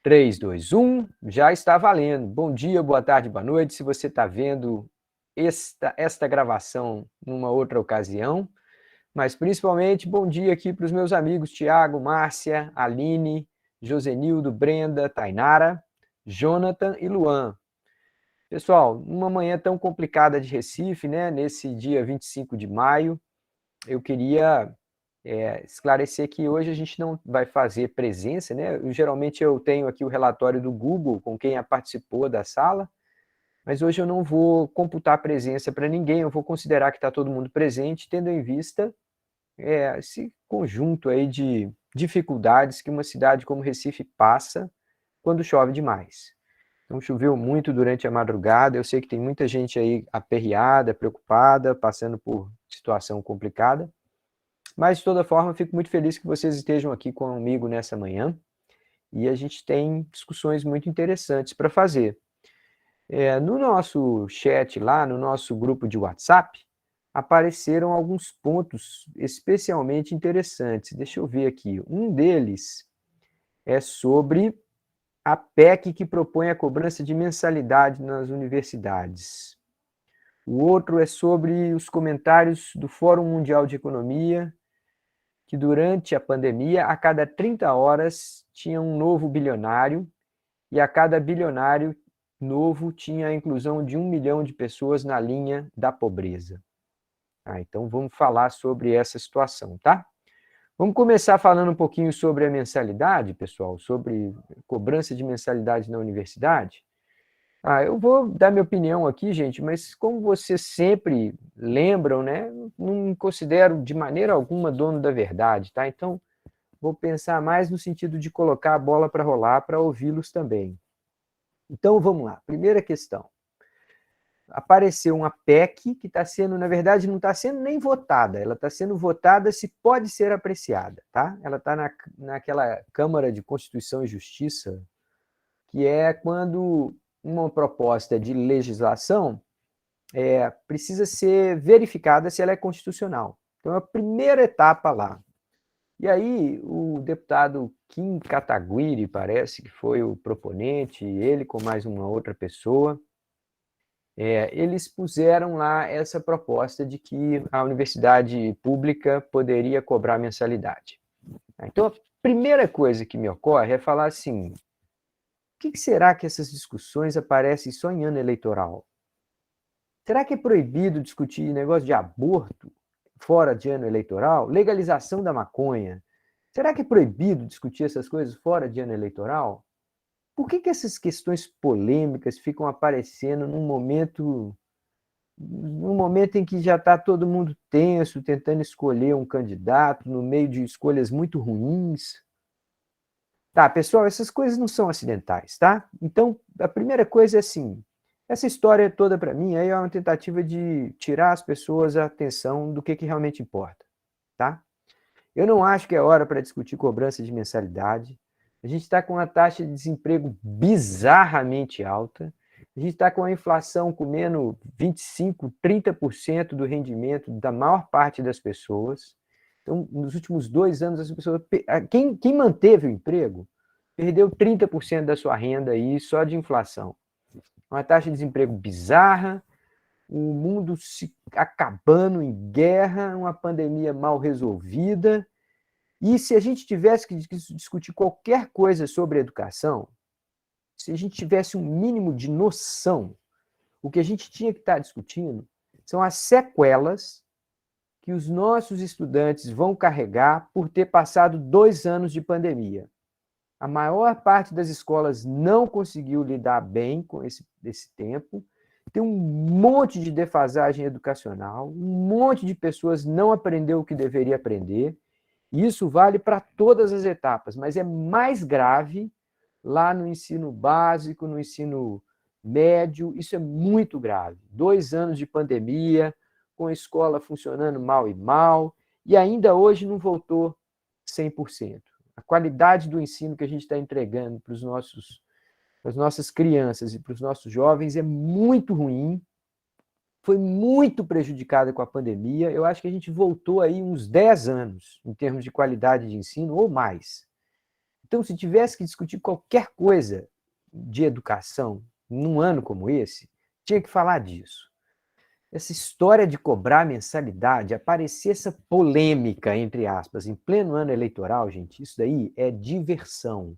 3, 2, 1, já está valendo. Bom dia, boa tarde, boa noite. Se você está vendo esta gravação numa outra ocasião, mas principalmente bom dia aqui para os meus amigos Tiago, Márcia, Aline, Josenildo, Brenda, Tainara, Jonathan e Luan. Pessoal, numa manhã tão complicada de Recife, né, nesse dia 25 de maio, eu queria esclarecer que hoje a gente não vai fazer presença, né? Geralmente eu tenho aqui o relatório do Google com quem participou da sala, mas hoje eu não vou computar presença para ninguém, eu vou considerar que está todo mundo presente, tendo em vista esse conjunto aí de dificuldades que uma cidade como Recife passa quando chove demais. Então choveu muito durante a madrugada, eu sei que tem muita gente aí aperreada, preocupada, passando por situação complicada, mas, de toda forma, fico muito feliz que vocês estejam aqui comigo nessa manhã e a gente tem discussões muito interessantes para fazer. No nosso chat lá, no nosso grupo de WhatsApp, apareceram alguns pontos especialmente interessantes. Deixa eu ver aqui. Um deles é sobre a PEC que propõe a cobrança de mensalidade nas universidades. O outro é sobre os comentários do Fórum Mundial de Economia, que durante a pandemia, a cada 30 horas tinha um novo bilionário e a cada bilionário novo tinha a inclusão de 1 milhão de pessoas na linha da pobreza. Então vamos falar sobre essa situação, tá? Vamos começar falando um pouquinho sobre a mensalidade, pessoal, sobre cobrança de mensalidade na universidade. Eu vou dar minha opinião aqui, gente, mas como vocês sempre lembram, né, não me considero de maneira alguma dono da verdade, tá? Então, vou pensar mais no sentido de colocar a bola para rolar para ouvi-los também. Então, vamos lá. Primeira questão. Apareceu uma PEC que está sendo, na verdade, não está sendo nem votada, ela está sendo votada se pode ser apreciada, tá? Ela está naquela Câmara de Constituição e Justiça, que é quando uma proposta de legislação precisa ser verificada se ela é constitucional. Então, é a primeira etapa lá. E aí, o deputado Kim Kataguiri, parece que foi o proponente, ele com mais uma outra pessoa, eles puseram lá essa proposta de que a universidade pública poderia cobrar mensalidade. Então, a primeira coisa que me ocorre é falar assim, por que será que essas discussões aparecem só em ano eleitoral? Será que é proibido discutir negócio de aborto fora de ano eleitoral? Legalização da maconha? Será que é proibido discutir essas coisas fora de ano eleitoral? Por que essas questões polêmicas ficam aparecendo num momento em que já está todo mundo tenso, tentando escolher um candidato, no meio de escolhas muito ruins? Tá, pessoal, essas coisas não são acidentais, tá? Então, a primeira coisa é assim, essa história toda para mim aí é uma tentativa de tirar as pessoas a atenção do que realmente importa, tá? Eu não acho que é hora para discutir cobrança de mensalidade. A gente está com uma taxa de desemprego bizarramente alta. A gente está com a inflação comendo 25%, 30% do rendimento da maior parte das pessoas. Então, nos últimos 2 anos, as pessoas, quem manteve o emprego perdeu 30% da sua renda aí só de inflação. Uma taxa de desemprego bizarra, o mundo se acabando em guerra, uma pandemia mal resolvida. E se a gente tivesse que discutir qualquer coisa sobre educação, se a gente tivesse um mínimo de noção, o que a gente tinha que estar discutindo são as sequelas que os nossos estudantes vão carregar por ter passado 2 anos de pandemia. A maior parte das escolas não conseguiu lidar bem com esse tempo, tem um monte de defasagem educacional, um monte de pessoas não aprendeu o que deveria aprender. Isso vale para todas as etapas, mas é mais grave lá no ensino básico, no ensino médio, isso é muito grave. 2 anos de pandemia, com a escola funcionando mal e ainda hoje não voltou 100%. A qualidade do ensino que a gente está entregando para as nossas crianças e para os nossos jovens é muito ruim, foi muito prejudicada com a pandemia. Eu acho que a gente voltou aí uns 10 anos em termos de qualidade de ensino ou mais. Então, se tivesse que discutir qualquer coisa de educação num ano como esse, tinha que falar disso. Essa história de cobrar mensalidade, aparecer essa polêmica, entre aspas, em pleno ano eleitoral, gente, isso daí é diversão.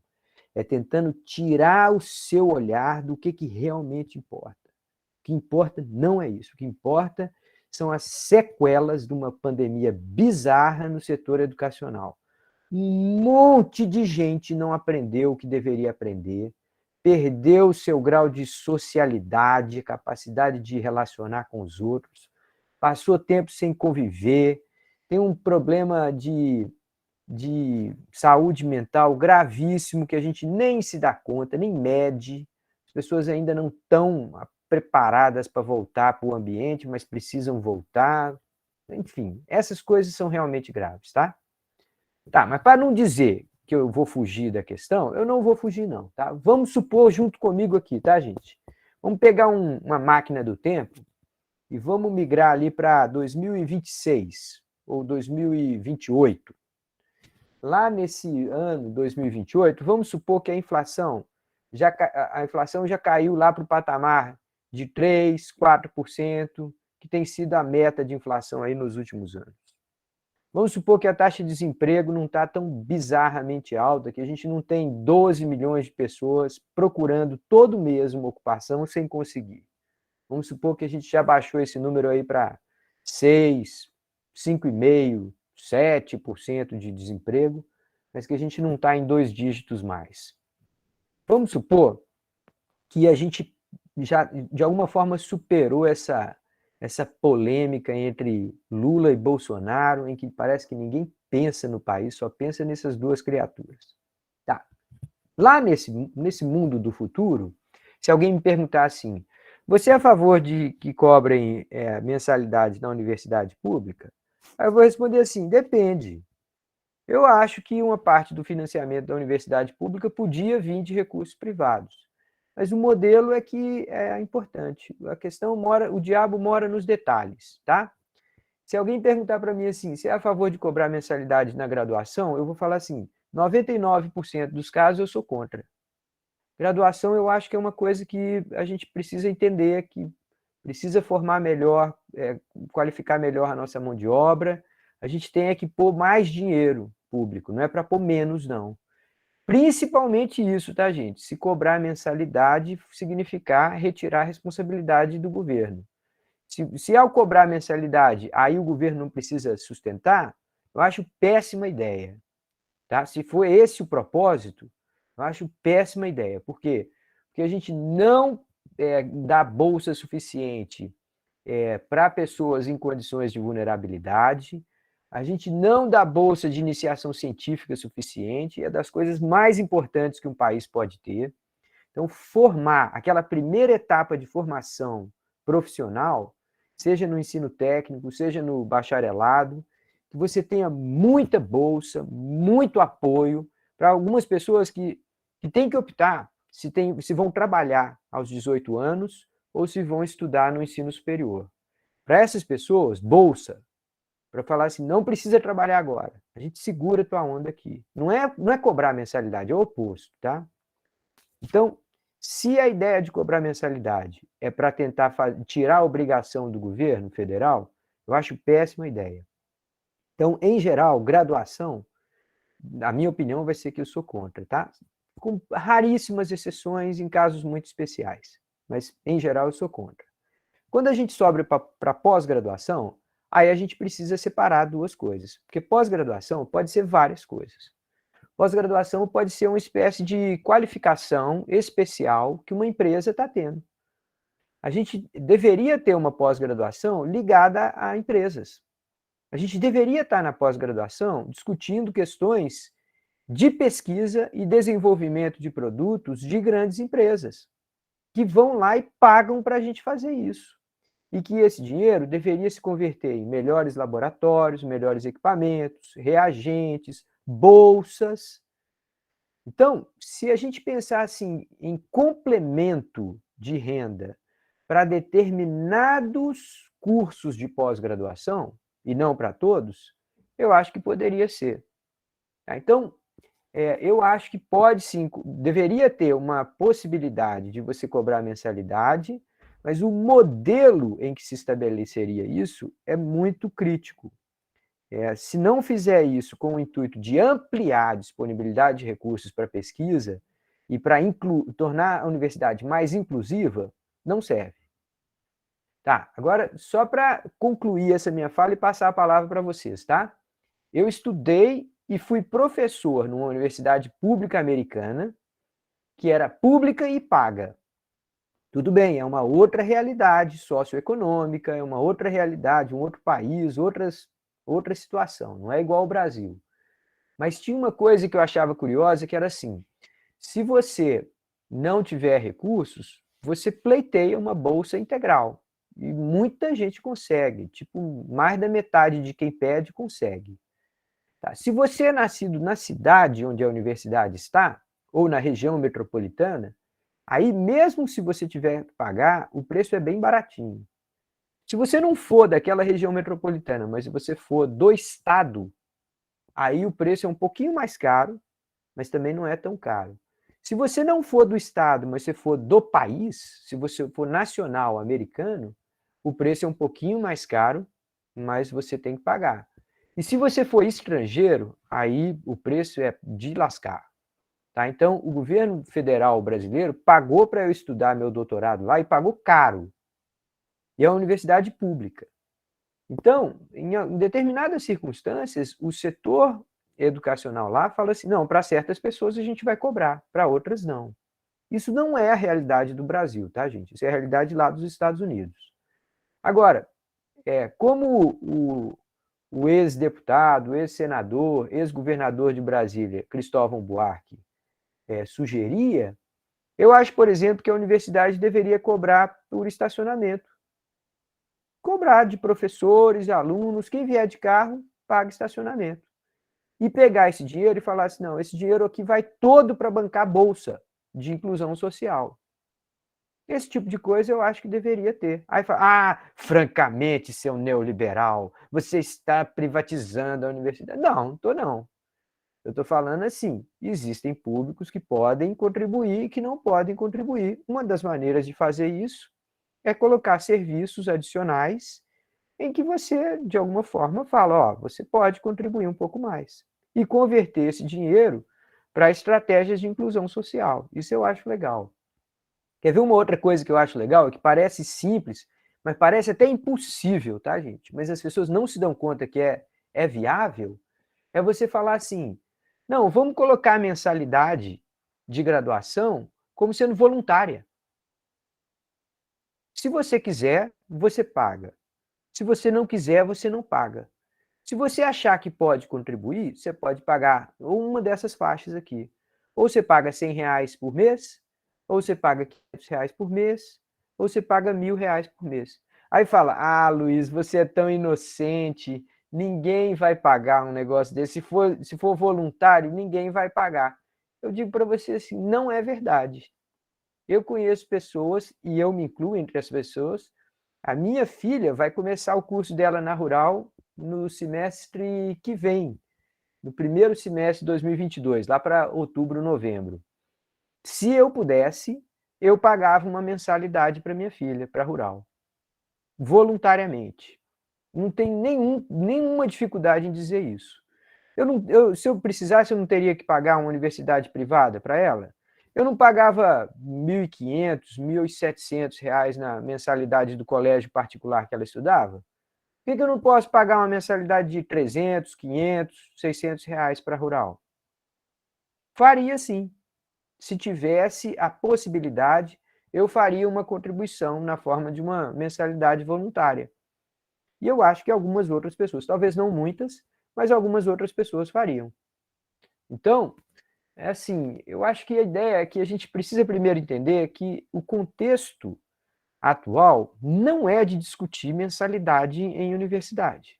É tentando tirar o seu olhar do que realmente importa. O que importa não é isso. O que importa são as sequelas de uma pandemia bizarra no setor educacional. Um monte de gente não aprendeu o que deveria aprender, perdeu o seu grau de socialidade, capacidade de relacionar com os outros, passou tempo sem conviver, tem um problema de saúde mental gravíssimo que a gente nem se dá conta, nem mede. As pessoas ainda não estão preparadas para voltar para o ambiente, mas precisam voltar. Enfim, essas coisas são realmente graves, tá? Tá, mas para não dizer que eu vou fugir da questão, eu não vou fugir não, tá? Vamos supor junto comigo aqui, tá, gente? Vamos pegar uma máquina do tempo e vamos migrar ali para 2026 ou 2028. Lá nesse ano 2028, vamos supor que a inflação já caiu lá para o patamar de 3, 4%, que tem sido a meta de inflação aí nos últimos anos. Vamos supor que a taxa de desemprego não está tão bizarramente alta, que a gente não tem 12 milhões de pessoas procurando todo mês uma ocupação sem conseguir. Vamos supor que a gente já baixou esse número aí para 6, 5,5%, 7% de desemprego, mas que a gente não está em 2 dígitos mais. Vamos supor que a gente já, de alguma forma, superou essa polêmica entre Lula e Bolsonaro, em que parece que ninguém pensa no país, só pensa nessas duas criaturas. Tá. Lá nesse mundo do futuro, se alguém me perguntar assim, você é a favor de que cobrem mensalidade na universidade pública? Aí eu vou responder assim, depende. Eu acho que uma parte do financiamento da universidade pública podia vir de recursos privados. Mas o modelo é que é importante. A questão mora, o diabo mora nos detalhes, tá? Se alguém perguntar para mim assim, você é a favor de cobrar mensalidade na graduação? Eu vou falar assim, 99% dos casos eu sou contra. Graduação eu acho que é uma coisa que a gente precisa entender, que precisa formar melhor, qualificar melhor a nossa mão de obra. A gente tem que pôr mais dinheiro público, não é para pôr menos, não. Principalmente isso, tá, gente? Se cobrar mensalidade, significar retirar a responsabilidade do governo. Se ao cobrar mensalidade, aí o governo não precisa sustentar, eu acho péssima ideia. Tá? Se for esse o propósito, eu acho péssima ideia. Por quê? Porque a gente não dá bolsa suficiente para pessoas em condições de vulnerabilidade, a gente não dá bolsa de iniciação científica suficiente, é das coisas mais importantes que um país pode ter. Então, formar aquela primeira etapa de formação profissional, seja no ensino técnico, seja no bacharelado, que você tenha muita bolsa, muito apoio para algumas pessoas que têm que optar se vão trabalhar aos 18 anos ou se vão estudar no ensino superior. Para essas pessoas, bolsa, para falar assim, não precisa trabalhar agora, a gente segura a tua onda aqui. Não é cobrar mensalidade, é o oposto, tá? Então, se a ideia de cobrar mensalidade é para tentar tirar a obrigação do governo federal, eu acho péssima ideia. Então, em geral, graduação, a minha opinião vai ser que eu sou contra, tá? Com raríssimas exceções em casos muito especiais, mas em geral eu sou contra. Quando a gente sobe para pós-graduação, aí a gente precisa separar duas coisas, porque pós-graduação pode ser várias coisas. Pós-graduação pode ser uma espécie de qualificação especial que uma empresa está tendo. A gente deveria ter uma pós-graduação ligada a empresas. A gente deveria estar na pós-graduação discutindo questões de pesquisa e desenvolvimento de produtos de grandes empresas, que vão lá e pagam para a gente fazer isso. E que esse dinheiro deveria se converter em melhores laboratórios, melhores equipamentos, reagentes, bolsas. Então, se a gente pensar assim em complemento de renda para determinados cursos de pós-graduação, e não para todos, eu acho que poderia ser. Então, eu acho que pode sim, deveria ter uma possibilidade de você cobrar mensalidade, mas o modelo em que se estabeleceria isso é muito crítico. Se não fizer isso com o intuito de ampliar a disponibilidade de recursos para pesquisa e para tornar a universidade mais inclusiva, não serve. Tá, agora, só para concluir essa minha fala e passar a palavra para vocês, tá? Eu estudei e fui professor numa universidade pública americana, que era pública e paga. Tudo bem, é uma outra realidade socioeconômica, é uma outra realidade, um outro país, outra situação, não é igual ao Brasil. Mas tinha uma coisa que eu achava curiosa, que era assim, se você não tiver recursos, você pleiteia uma bolsa integral. E muita gente consegue, tipo, mais da metade de quem pede consegue. Tá? Se você é nascido na cidade onde a universidade está, ou na região metropolitana, aí mesmo se você tiver que pagar, o preço é bem baratinho. Se você não for daquela região metropolitana, mas se você for do estado, aí o preço é um pouquinho mais caro, mas também não é tão caro. Se você não for do estado, mas você for do país, se você for nacional americano, o preço é um pouquinho mais caro, mas você tem que pagar. E se você for estrangeiro, aí o preço é de lascar. Tá? Então, o governo federal brasileiro pagou para eu estudar meu doutorado lá e pagou caro. E é uma universidade pública. Então, em determinadas circunstâncias, o setor educacional lá fala assim, não, para certas pessoas a gente vai cobrar, para outras não. Isso não é a realidade do Brasil, tá, gente? Isso é a realidade lá dos Estados Unidos. Agora, como o ex-deputado, ex-senador, ex-governador de Brasília, Cristóvão Buarque, sugeria, eu acho, por exemplo, que a universidade deveria cobrar por estacionamento. Cobrar de professores, alunos, quem vier de carro, paga estacionamento. E pegar esse dinheiro e falar assim, não, esse dinheiro aqui vai todo para bancar a bolsa de inclusão social. Esse tipo de coisa eu acho que deveria ter. Aí fala, francamente, seu neoliberal, você está privatizando a universidade. Não estou não. Eu estou falando assim, existem públicos que podem contribuir e que não podem contribuir. Uma das maneiras de fazer isso é colocar serviços adicionais em que você, de alguma forma, fala, você pode contribuir um pouco mais. E converter esse dinheiro para estratégias de inclusão social. Isso eu acho legal. Quer ver uma outra coisa que eu acho legal? Que parece simples, mas parece até impossível, tá, gente? Mas as pessoas não se dão conta que é viável. É você falar assim, não, vamos colocar a mensalidade de graduação como sendo voluntária. Se você quiser, você paga. Se você não quiser, você não paga. Se você achar que pode contribuir, você pode pagar uma dessas faixas aqui. Ou você paga R$ 100 por mês, ou você paga R$ 500 por mês, ou você paga R$ 1.000 por mês. Aí fala, Luiz, você é tão inocente, ninguém vai pagar um negócio desse. Se for voluntário, ninguém vai pagar. Eu digo para você assim, não é verdade. Eu conheço pessoas, e eu me incluo entre as pessoas, a minha filha vai começar o curso dela na Rural no semestre que vem, no primeiro semestre de 2022, lá para outubro, novembro. Se eu pudesse, eu pagava uma mensalidade para minha filha, para a Rural, voluntariamente. Não tem nenhuma dificuldade em dizer isso. Se eu precisasse, eu não teria que pagar uma universidade privada para ela? Eu não pagava R$ 1.500, R$ 1.700 na mensalidade do colégio particular que ela estudava? Por que eu não posso pagar uma mensalidade de 300, 500, R$ 600 para a Rural? Faria sim. Se tivesse a possibilidade, eu faria uma contribuição na forma de uma mensalidade voluntária. E eu acho que algumas outras pessoas, talvez não muitas, mas algumas outras pessoas fariam. Então, assim, eu acho que a ideia é que a gente precisa primeiro entender que o contexto atual não é de discutir mensalidade em universidade.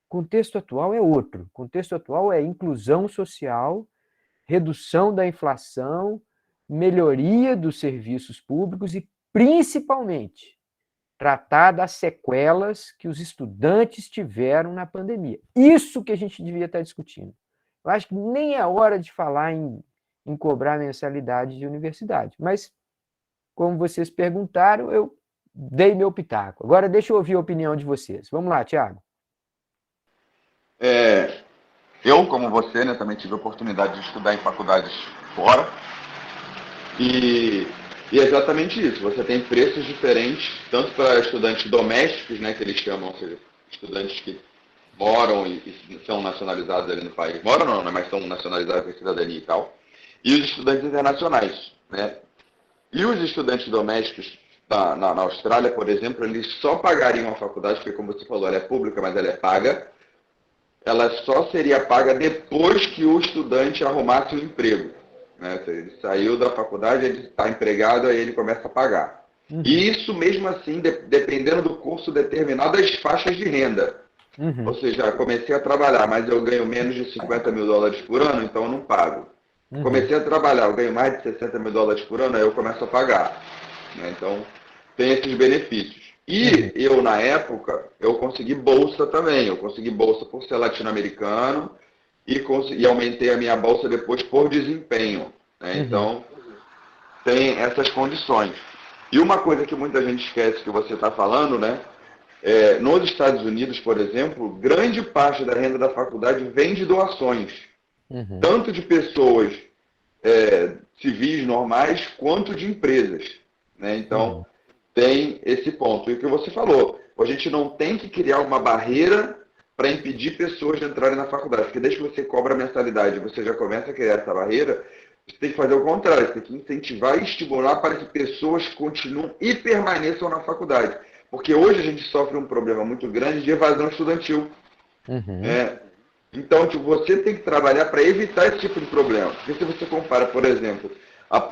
O contexto atual é outro. O contexto atual é inclusão social, redução da inflação, melhoria dos serviços públicos e, principalmente, tratar das sequelas que os estudantes tiveram na pandemia. Isso que a gente devia estar discutindo. eu acho que nem é hora de falar em cobrar mensalidade de universidade. Mas, como vocês perguntaram, eu dei meu pitaco. Agora, deixa eu ouvir a opinião de vocês. Vamos lá, Thiago. Eu, como você, né, também tive a oportunidade de estudar em faculdades fora. E, e é exatamente isso. Você tem preços diferentes, tanto para estudantes domésticos, né, que eles chamam, ou seja, estudantes que moram e são nacionalizados ali no país. Moram não, né, mas são nacionalizados em cidadania e tal. E os estudantes internacionais, né? E os estudantes domésticos na Austrália, por exemplo, eles só pagariam a faculdade, porque como você falou, ela é pública, mas ela é paga. Ela só seria paga depois que o estudante arrumasse um emprego. Né? Ele saiu da faculdade, ele está empregado, aí ele começa a pagar. Uhum, E isso mesmo assim, dependendo do curso, determinadas faixas de renda. Ou uhum, seja, comecei a trabalhar, mas eu ganho menos de US$ 50.000 por ano, então eu não pago. uhum, Comecei a trabalhar, eu ganho mais de US$ 60.000 por ano, aí eu começo a pagar. Né? Então, tem esses benefícios. uhum, E eu, na época, eu consegui bolsa também. Eu consegui bolsa por ser latino-americano e aumentei a minha bolsa depois por desempenho. Né? uhum, Então, tem essas condições. E uma coisa que muita gente esquece que você está falando, né? Nos Estados Unidos, por exemplo, grande parte da renda da faculdade vem de doações, uhum, tanto de pessoas civis normais quanto de empresas. Né? Então, uhum, tem esse ponto. E o que você falou, a gente não tem que criar uma barreira para impedir pessoas de entrarem na faculdade, porque desde que você cobra a mensalidade, você já começa a criar essa barreira, você tem que fazer o contrário, você tem que incentivar e estimular para que pessoas continuem e permaneçam na faculdade. Porque hoje a gente sofre um problema muito grande de evasão estudantil. uhum, Né? Então, tipo, você tem que trabalhar para evitar esse tipo de problema. Porque se você compara, por exemplo,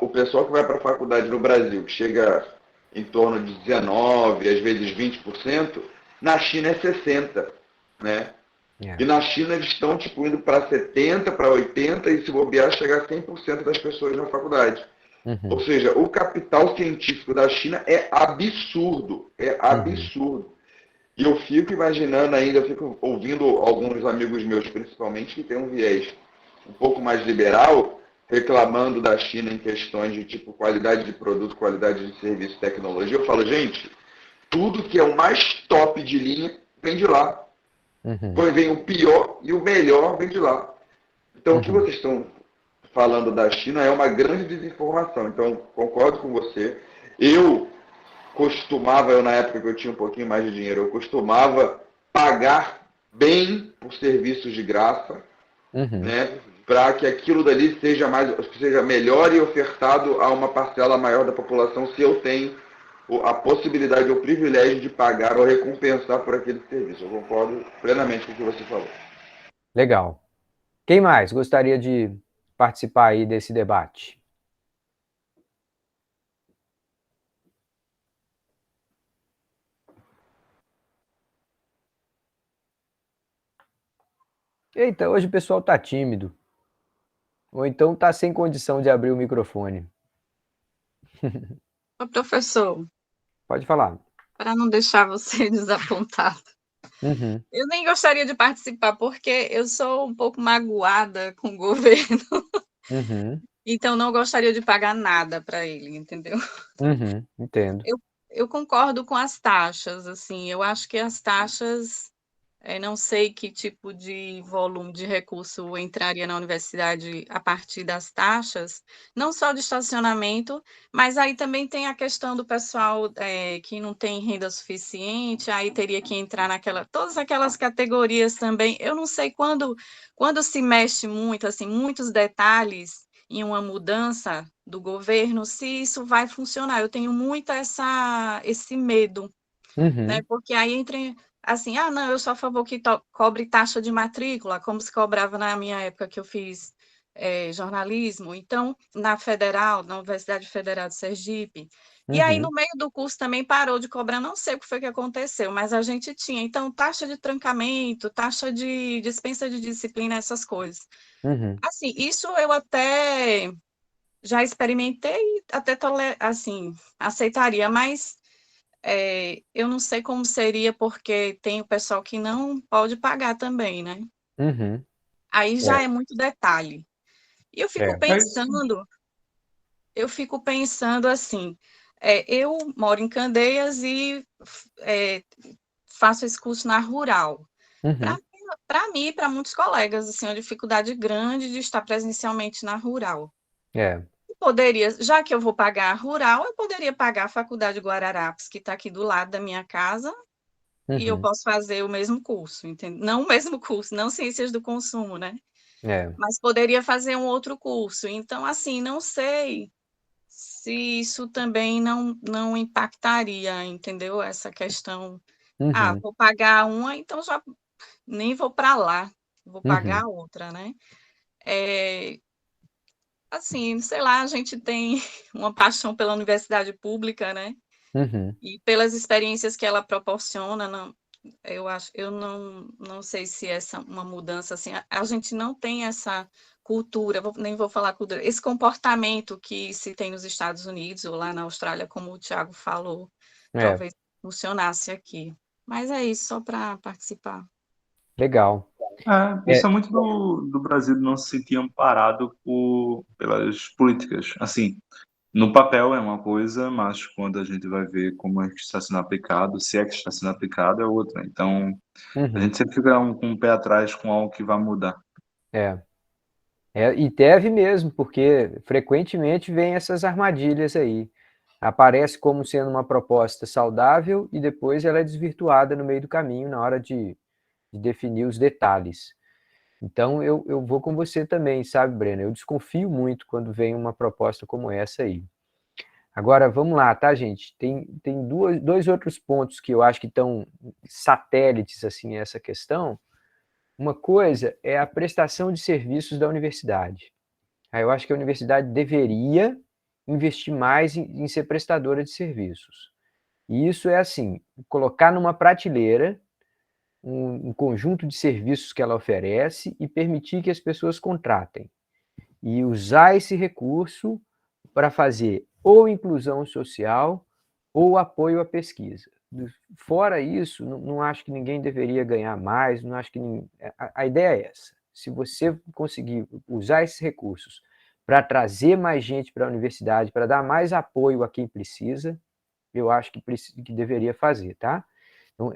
o pessoal que vai para a faculdade no Brasil, que chega em torno de 19%, às vezes 20%, na China é 60%. Né? E é, na China eles estão tipo, indo para 70%, para 80%, e se bobear, chegar a 100% das pessoas na faculdade. Ou uhum, seja, o capital científico da China é absurdo. É uhum, absurdo. E eu fico imaginando ainda, eu fico ouvindo alguns amigos meus, principalmente, que têm um viés um pouco mais liberal, reclamando da China em questões de tipo qualidade de produto, qualidade de serviço, tecnologia. Eu falo, gente, tudo que é o mais top de linha vem de lá. uhum, Depois vem o pior e o melhor vem de lá. Então, o que uhum, vocês estão falando da China é uma grande desinformação. Então, concordo com você. Eu eu na época que eu tinha um pouquinho mais de dinheiro, eu costumava pagar bem por serviços de graça, uhum. né, para que aquilo dali seja melhor e ofertado a uma parcela maior da população se eu tenho a possibilidade ou o privilégio de pagar ou recompensar por aquele serviço. Eu concordo plenamente com o que você falou. Legal. Quem mais gostaria de participar aí desse debate? Eita, hoje o pessoal tá tímido. Ou então tá sem condição de abrir o microfone. Ô, professor, Pode falar. para não deixar você desapontado, Uhum, eu nem gostaria de participar, porque eu sou um pouco magoada com o governo, uhum, então não gostaria de pagar nada para ele, entendeu? uhum, entendo. Eu concordo com as taxas, assim, eu acho que as taxas, não sei que tipo de volume de recurso entraria na universidade a partir das taxas, não só de estacionamento, mas aí também tem a questão do pessoal que não tem renda suficiente, aí teria que entrar todas aquelas categorias também. Eu não sei quando se mexe muito, assim, muitos detalhes em uma mudança do governo, se isso vai funcionar. Eu tenho muito esse medo, né? Uhum, Porque aí entra assim, não, eu sou a favor que cobre taxa de matrícula, como se cobrava na minha época que eu fiz jornalismo, então, na Federal, na Universidade Federal de Sergipe. E aí, no uhum, meio do curso, também parou de cobrar, não sei o que foi que aconteceu, mas a gente tinha, então, taxa de trancamento, taxa de dispensa de disciplina, essas coisas. uhum, Assim, isso eu até já experimentei, até assim, aceitaria, mas eu não sei como seria, porque tem o pessoal que não pode pagar também, né? uhum. Aí já é muito detalhe. E eu fico pensando assim, eu moro em Candeias e faço esse curso na Rural. Uhum. Para mim e para muitos colegas, assim, uma dificuldade grande de estar presencialmente na Rural. É. Poderia, já que eu vou pagar a Rural, eu poderia pagar a Faculdade Guararapes, que está aqui do lado da minha casa, e eu Uhum. posso fazer o mesmo curso, entende? Não o mesmo curso, não Ciências do Consumo, né? É. Mas poderia fazer um outro curso. Então, assim, não sei se isso também não impactaria, entendeu? Essa questão. Uhum. Vou pagar uma, então já nem vou para lá, vou pagar Uhum. a outra, né? Assim, sei lá, a gente tem uma paixão pela universidade pública, né? Uhum. E pelas experiências que ela proporciona, eu não sei se essa uma mudança assim, a gente não tem essa cultura, nem vou falar cultura, esse comportamento que se tem nos Estados Unidos ou lá na Austrália, como o Thiago falou, É. talvez funcionasse aqui. Mas é isso, só para participar. Legal. Isso É. é muito do Brasil não se sentir amparado pelas políticas. Assim, no papel é uma coisa, mas quando a gente vai ver como é que está sendo aplicado, se é que está sendo aplicado, é outra. Então, a Uhum. gente sempre fica com o pé atrás com algo que vai mudar. É. E deve mesmo, porque frequentemente vem essas armadilhas aí. Aparece como sendo uma proposta saudável e depois ela é desvirtuada no meio do caminho na hora de definir os detalhes. Então eu vou com você também, sabe, Breno? Eu desconfio muito quando vem uma proposta como essa aí. Agora, vamos lá, tá, gente? Tem dois outros pontos que eu acho que estão satélites, assim, a essa questão. Uma coisa é a prestação de serviços da universidade. Aí eu acho que a universidade deveria investir mais em ser prestadora de serviços. E isso é assim, colocar numa prateleira um conjunto de serviços que ela oferece e permitir que as pessoas contratem. E usar esse recurso para fazer ou inclusão social ou apoio à pesquisa. Fora isso, não acho que ninguém deveria ganhar mais, não acho que a ideia é essa. Se você conseguir usar esses recursos para trazer mais gente para a universidade, para dar mais apoio a quem precisa, eu acho que deveria fazer, tá? Então,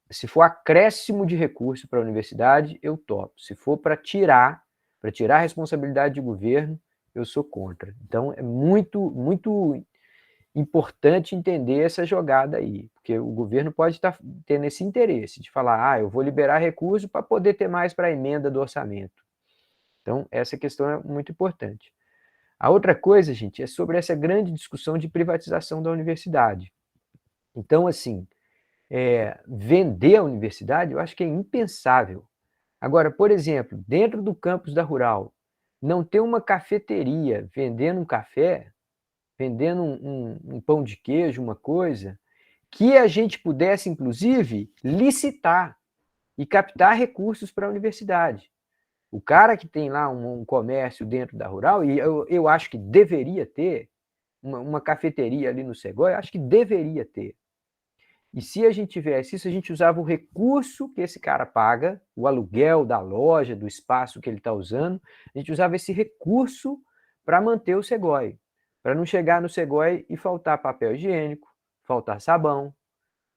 se for acréscimo de recurso para a universidade, eu topo. Se for para tirar a responsabilidade de governo, eu sou contra. Então, é muito importante entender essa jogada aí, porque o governo pode estar tendo esse interesse de falar, eu vou liberar recurso para poder ter mais para a emenda do orçamento. Então, essa questão é muito importante. A outra coisa, gente, é sobre essa grande discussão de privatização da universidade. Então, assim, vender a universidade, eu acho que é impensável. Agora, por exemplo, dentro do campus da Rural, não ter uma cafeteria vendendo um café, vendendo um pão de queijo, uma coisa, que a gente pudesse, inclusive, licitar e captar recursos para a universidade. O cara que tem lá um comércio dentro da Rural, e eu acho que deveria ter, uma cafeteria ali no Segói, acho que deveria ter. E se a gente tivesse isso, a gente usava o recurso que esse cara paga, o aluguel da loja, do espaço que ele está usando, a gente usava esse recurso para manter o Segói, para não chegar no Segói e faltar papel higiênico, faltar sabão,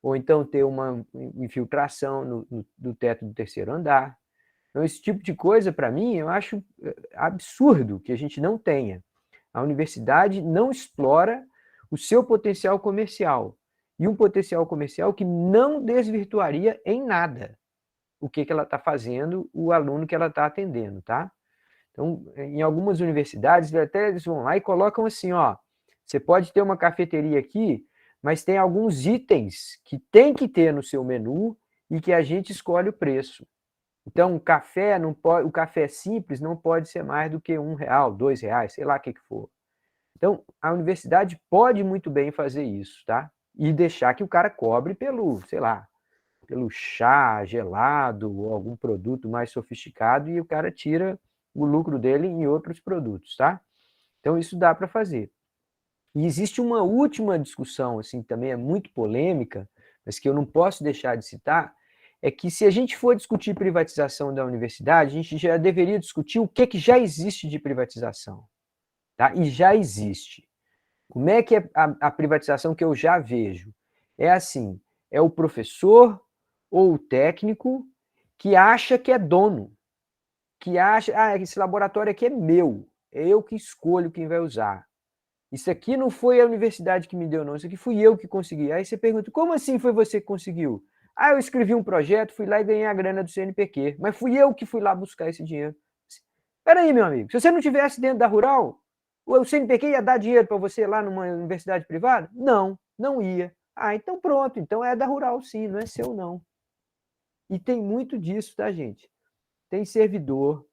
ou então ter uma infiltração no teto do terceiro andar. Então, esse tipo de coisa, para mim, eu acho absurdo que a gente não tenha. A universidade não explora o seu potencial comercial. E um potencial comercial que não desvirtuaria em nada o que ela está fazendo, o aluno que ela está atendendo, tá? Então, em algumas universidades, até eles vão lá e colocam assim, você pode ter uma cafeteria aqui, mas tem alguns itens que tem que ter no seu menu e que a gente escolhe o preço. Então, o café simples não pode ser mais do que R$1, R$2, sei lá o que for. Então, a universidade pode muito bem fazer isso, tá? E deixar que o cara cobre sei lá, pelo chá gelado ou algum produto mais sofisticado e o cara tira o lucro dele em outros produtos, tá? Então, isso dá para fazer. E existe uma última discussão, assim, também é muito polêmica, mas que eu não posso deixar de citar, é que se a gente for discutir privatização da universidade, a gente já deveria discutir o que já existe de privatização. Tá? E já existe. Como é que é a privatização que eu já vejo? É assim, é o professor ou o técnico que acha que é dono, que acha, esse laboratório aqui é meu, é eu que escolho quem vai usar. Isso aqui não foi a universidade que me deu, não, isso aqui fui eu que consegui. Aí você pergunta, como assim foi você que conseguiu? Eu escrevi um projeto, fui lá e ganhei a grana do CNPq, mas fui eu que fui lá buscar esse dinheiro. Espera aí, meu amigo, se você não tivesse dentro da Rural, o CNPq ia dar dinheiro para você lá numa universidade privada? Não, não ia. Então pronto, então é da Rural sim, não é seu não. E tem muito disso, tá, gente? Tem servidor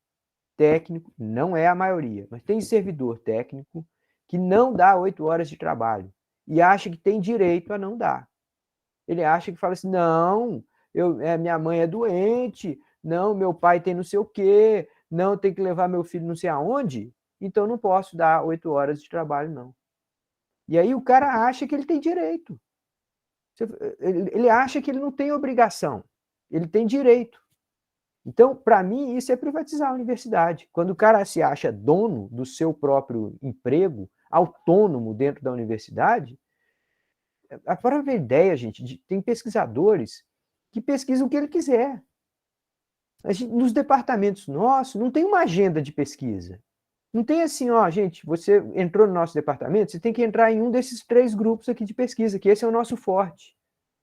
técnico, não é a maioria, mas tem servidor técnico que não dá 8 horas de trabalho e acha que tem direito a não dar. Ele acha que fala assim, não, minha mãe é doente, não, meu pai tem não sei o quê, não, tem que levar meu filho não sei aonde, então não posso dar 8 horas de trabalho, não. E aí o cara acha que ele tem direito. Ele acha que ele não tem obrigação, ele tem direito. Então, para mim, isso é privatizar a universidade. Quando o cara se acha dono do seu próprio emprego, autônomo dentro da universidade, a própria ideia, gente, tem pesquisadores que pesquisam o que ele quiser. Nos departamentos nossos, não tem uma agenda de pesquisa. Não tem assim, gente, você entrou no nosso departamento, você tem que entrar em um desses 3 grupos aqui de pesquisa, que esse é o nosso forte.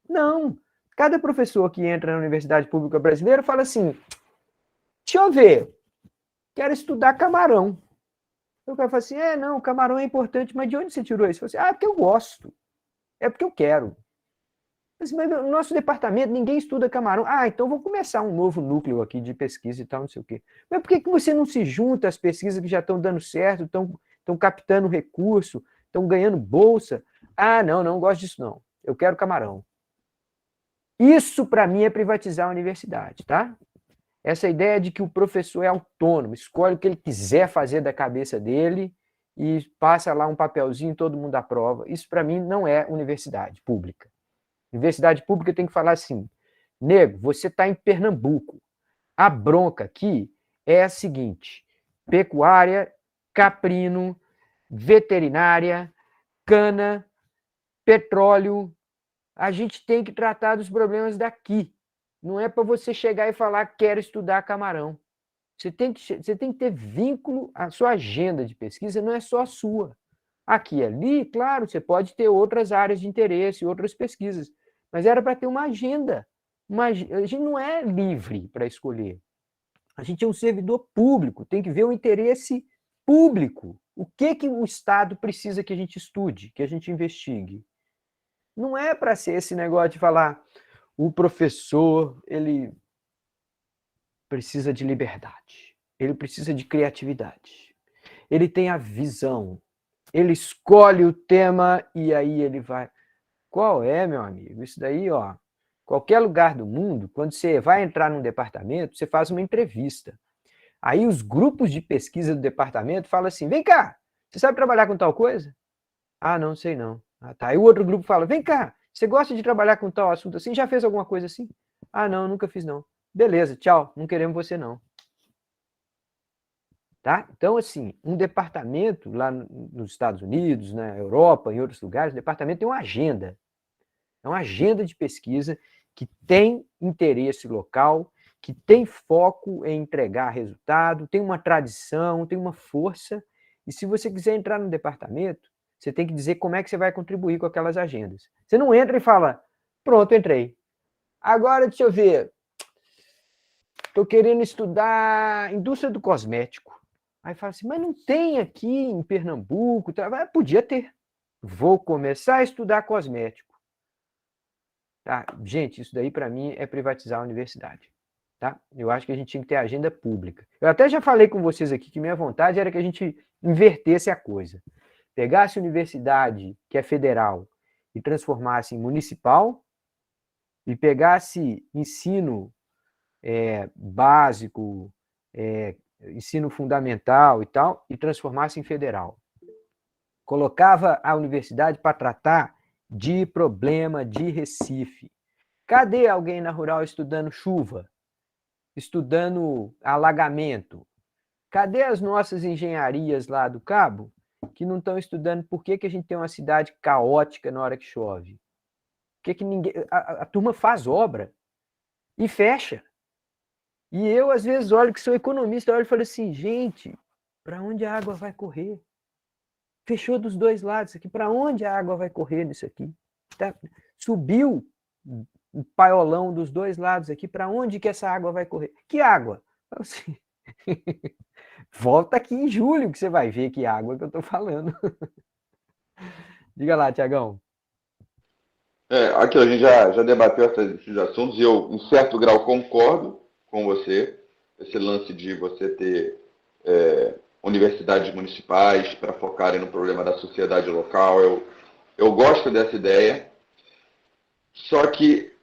Não. Cada professor que entra na Universidade Pública Brasileira fala assim, deixa eu ver, quero estudar camarão. O cara fala assim, não, camarão é importante, mas de onde você tirou isso? Eu falo assim, porque eu gosto, é porque eu quero. Mas no nosso departamento ninguém estuda camarão. Então vou começar um novo núcleo aqui de pesquisa e tal, não sei o quê. Mas por que você não se junta às pesquisas que já estão dando certo, estão captando recurso, estão ganhando bolsa? Não gosto disso não, eu quero camarão. Isso, para mim, é privatizar a universidade, tá? Essa ideia de que o professor é autônomo, escolhe o que ele quiser fazer da cabeça dele e passa lá um papelzinho, todo mundo aprova. Isso, para mim, não é universidade pública. Universidade pública tem que falar assim, nego, você está em Pernambuco. A bronca aqui é a seguinte, pecuária, caprino, veterinária, cana, petróleo, a gente tem que tratar dos problemas daqui. Não é para você chegar e falar que quer estudar camarão. Você tem que ter vínculo, a sua agenda de pesquisa não é só a sua. Aqui e ali, claro, você pode ter outras áreas de interesse, outras pesquisas, mas era para ter uma agenda. A gente não é livre para escolher. A gente é um servidor público, tem que ver o interesse público. O que o Estado precisa que a gente estude, que a gente investigue. Não é para ser esse negócio de falar o professor, ele precisa de liberdade, ele precisa de criatividade, ele tem a visão, ele escolhe o tema e aí ele vai. Qual é, meu amigo? Isso daí, qualquer lugar do mundo, quando você vai entrar num departamento, você faz uma entrevista. Aí os grupos de pesquisa do departamento falam assim, vem cá, você sabe trabalhar com tal coisa? Não sei não. Tá. Aí o outro grupo fala, vem cá, você gosta de trabalhar com tal assunto assim? Já fez alguma coisa assim? Não, nunca fiz não. Beleza, tchau, não queremos você não. Tá? Então, assim, um departamento lá nos Estados Unidos, na Europa, em outros lugares, o departamento tem uma agenda. É uma agenda de pesquisa que tem interesse local, que tem foco em entregar resultado, tem uma tradição, tem uma força. E se você quiser entrar no departamento, você tem que dizer como é que você vai contribuir com aquelas agendas. Você não entra e fala, pronto, entrei. Agora, deixa eu ver, estou querendo estudar indústria do cosmético. Aí fala assim, mas não tem aqui em Pernambuco? Podia ter. Vou começar a estudar cosmético. Tá? Gente, isso daí para mim é privatizar a universidade. Tá? Eu acho que a gente tinha que ter agenda pública. Eu até já falei com vocês aqui que minha vontade era que a gente invertesse a coisa. Pegasse a universidade, que é federal, e transformasse em municipal, e pegasse ensino básico, ensino fundamental e tal, e transformasse em federal. Colocava a universidade para tratar de problema de Recife, Cadê alguém na rural estudando chuva? Estudando alagamento? Cadê as nossas engenharias lá do Cabo que não estão estudando por que a gente tem uma cidade caótica na hora que chove? Por que ninguém... a turma faz obra e fecha. E eu, às vezes, olho que sou economista, olho e falo assim, gente, para onde a água vai correr? Fechou dos dois lados aqui, para onde a água vai correr nisso aqui? Tá? Subiu o paiolão dos dois lados aqui, para onde que essa água vai correr? Que água? Assim, volta aqui em julho que você vai ver que água que eu estou falando. Diga lá, Tiagão. Aqui a gente já debateu esses assuntos e eu, em certo grau, concordo com você. Esse lance de você ter universidades municipais para focarem no problema da sociedade local, eu gosto dessa ideia. Só que,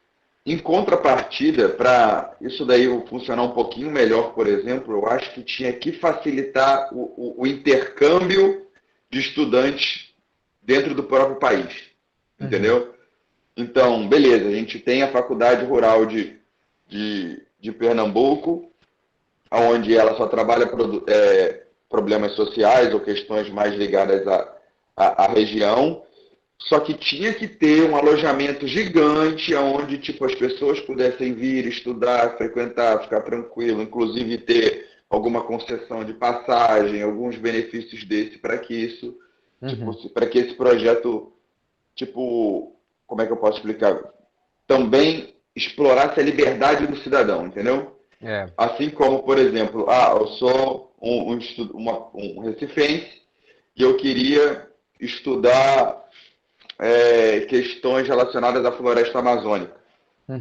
em contrapartida, para isso daí funcionar um pouquinho melhor, por exemplo, eu acho que tinha que facilitar o intercâmbio de estudantes dentro do próprio país, entendeu? Então, beleza, a gente tem a Faculdade Rural de Pernambuco, onde ela só trabalha problemas sociais ou questões mais ligadas à região, só que tinha que ter um alojamento gigante onde tipo, as pessoas pudessem vir, estudar, frequentar, ficar tranquilo, inclusive ter alguma concessão de passagem, alguns benefícios desse para que isso, para que esse projeto, tipo, como é que eu posso explicar? Também explorasse a liberdade do cidadão, entendeu? Assim como, por exemplo, eu sou um recifense e eu queria estudar questões relacionadas à floresta amazônica.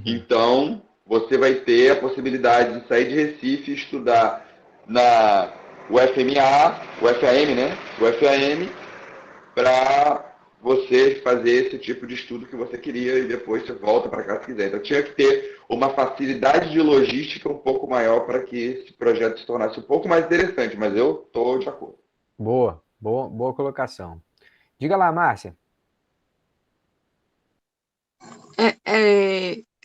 Então, você vai ter a possibilidade de sair de Recife e estudar na UFAM, né? UFAM, para você fazer esse tipo de estudo que você queria e depois você volta para cá se quiser. Então, tinha que ter uma facilidade de logística um pouco maior para que esse projeto se tornasse um pouco mais interessante, mas eu estou de acordo. Boa colocação. Diga lá, Márcia.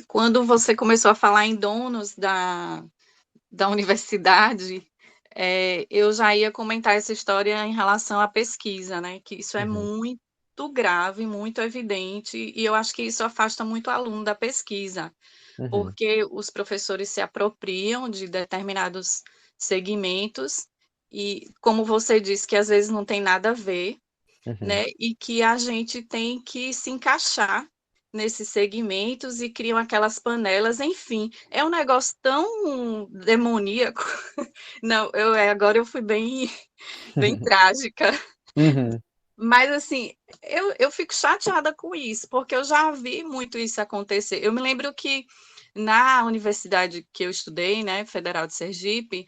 Quando você começou a falar em donos da universidade, eu já ia comentar essa história em relação à pesquisa, né? Que isso é muito grave, muito evidente, e eu acho que isso afasta muito o aluno da pesquisa, porque os professores se apropriam de determinados segmentos, e como você disse, que às vezes não tem nada a ver, né? E que a gente tem que se encaixar nesses segmentos e criam aquelas panelas, enfim, é um negócio tão demoníaco. Não, agora eu fui bem trágica. Mas, assim, eu fico chateada com isso, porque eu já vi muito isso acontecer. Eu me lembro que na universidade que eu estudei, né, Federal de Sergipe,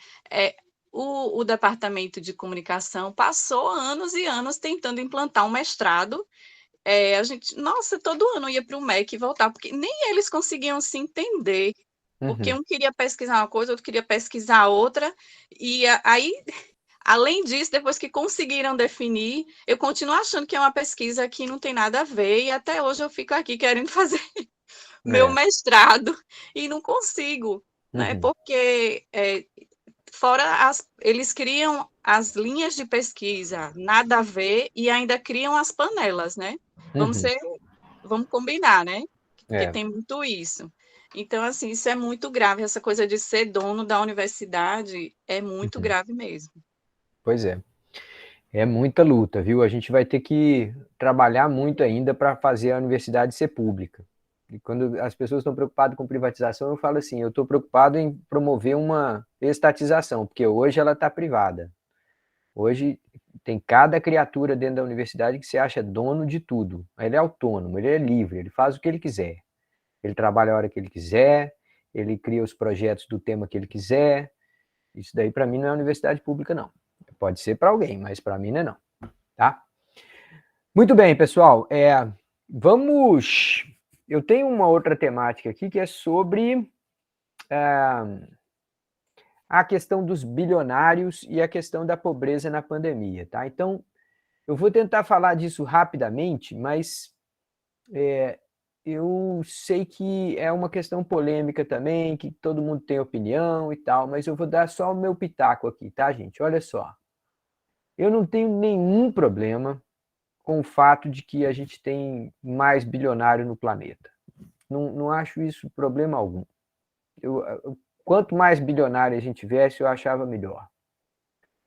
o departamento de comunicação passou anos e anos tentando implantar um mestrado. A gente, nossa, todo ano ia para o MEC e voltar, porque nem eles conseguiam se entender, porque um queria pesquisar uma coisa, outro queria pesquisar outra, e aí, além disso, depois que conseguiram definir, eu continuo achando que é uma pesquisa que não tem nada a ver, e até hoje eu fico aqui querendo fazer meu mestrado, e não consigo, né, porque fora eles criam as linhas de pesquisa, nada a ver, e ainda criam as panelas, né? Vamos combinar, né? Porque tem muito isso. Então, assim, isso é muito grave, essa coisa de ser dono da universidade é muito grave mesmo. Pois é. É muita luta, viu? A gente vai ter que trabalhar muito ainda para fazer a universidade ser pública. E quando as pessoas estão preocupadas com privatização, eu falo assim, eu estou preocupado em promover uma estatização, porque hoje ela está privada. Hoje tem cada criatura dentro da universidade que se acha dono de tudo. Ele é autônomo, ele é livre, ele faz o que ele quiser. Ele trabalha a hora que ele quiser, ele cria os projetos do tema que ele quiser. Isso daí, para mim, não é universidade pública, não. Pode ser para alguém, mas para mim não é não. Tá? Muito bem, pessoal. Vamos... Eu tenho uma outra temática aqui que é sobre a questão dos bilionários e a questão da pobreza na pandemia, tá? Então, eu vou tentar falar disso rapidamente, mas eu sei que é uma questão polêmica também, que todo mundo tem opinião e tal, mas eu vou dar só o meu pitaco aqui, tá, gente? Olha só. Eu não tenho nenhum problema com o fato de que a gente tem mais bilionário no planeta. Não acho isso problema algum. Quanto mais bilionário a gente tivesse, eu achava melhor.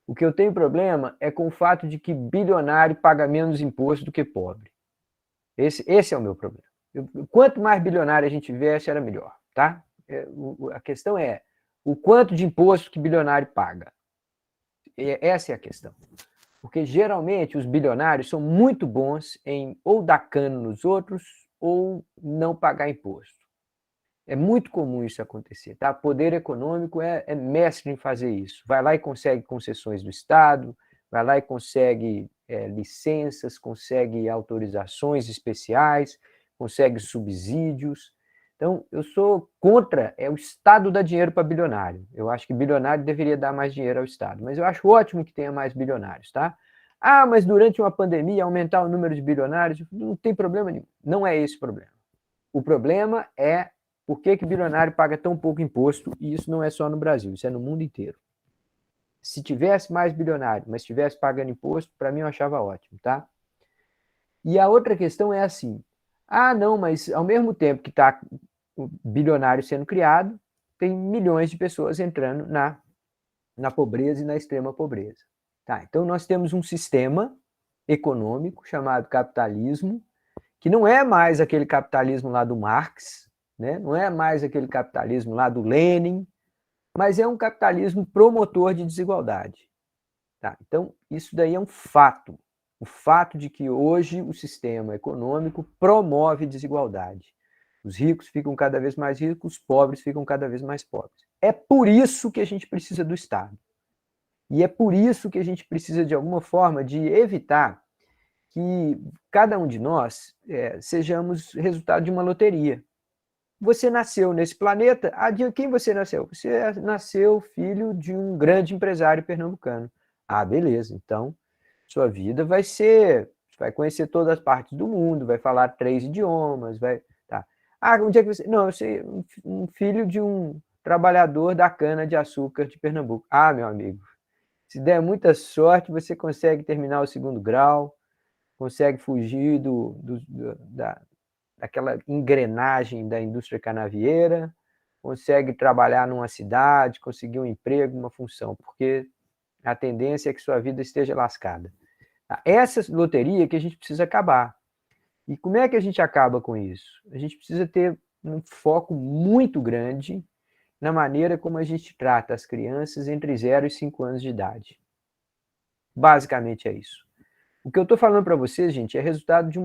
O que eu tenho problema é com o fato de que bilionário paga menos imposto do que pobre. Esse é o meu problema. Quanto mais bilionário a gente tivesse, era melhor, tá? A questão é o quanto de imposto que bilionário paga. Essa é a questão. Porque geralmente os bilionários são muito bons em ou dar cano nos outros ou não pagar imposto. É muito comum isso acontecer, tá? Poder econômico é mestre em fazer isso. Vai lá e consegue concessões do Estado, vai lá e consegue licenças, consegue autorizações especiais, consegue subsídios. Então, eu sou contra o Estado dar dinheiro para bilionário. Eu acho que bilionário deveria dar mais dinheiro ao Estado, mas eu acho ótimo que tenha mais bilionários, tá? Ah, mas durante uma pandemia aumentar o número de bilionários, não tem problema nenhum. Não é esse o problema. O problema é por que bilionário paga tão pouco imposto, e isso não é só no Brasil, isso é no mundo inteiro. Se tivesse mais bilionário, mas estivesse pagando imposto, para mim eu achava ótimo, tá? E a outra questão é assim, não, mas ao mesmo tempo que está o bilionário sendo criado, tem milhões de pessoas entrando na pobreza e na extrema pobreza. Tá, então nós temos um sistema econômico chamado capitalismo, que não é mais aquele capitalismo lá do Marx, né? Não é mais aquele capitalismo lá do Lenin, mas é um capitalismo promotor de desigualdade. Tá? Então, isso daí é um fato. O fato de que hoje o sistema econômico promove desigualdade. Os ricos ficam cada vez mais ricos, os pobres ficam cada vez mais pobres. É por isso que a gente precisa do Estado. E é por isso que a gente precisa, de alguma forma, de evitar que cada um de nós sejamos resultado de uma loteria. Você nasceu nesse planeta, de quem você nasceu? Você nasceu filho de um grande empresário pernambucano. Beleza, então sua vida vai conhecer todas as partes do mundo, vai falar 3 idiomas, tá. Onde é que você... Não, eu sou um filho de um trabalhador da cana-de-açúcar de Pernambuco. Meu amigo, se der muita sorte, você consegue terminar o 2º grau, consegue fugir daquela engrenagem da indústria canavieira, consegue trabalhar numa cidade, conseguir um emprego, uma função, porque a tendência é que sua vida esteja lascada. Essa loteria que a gente precisa acabar. E como é que a gente acaba com isso? A gente precisa ter um foco muito grande na maneira como a gente trata as crianças entre 0 e 5 anos de idade. Basicamente é isso. O que eu estou falando para vocês, gente, é resultado de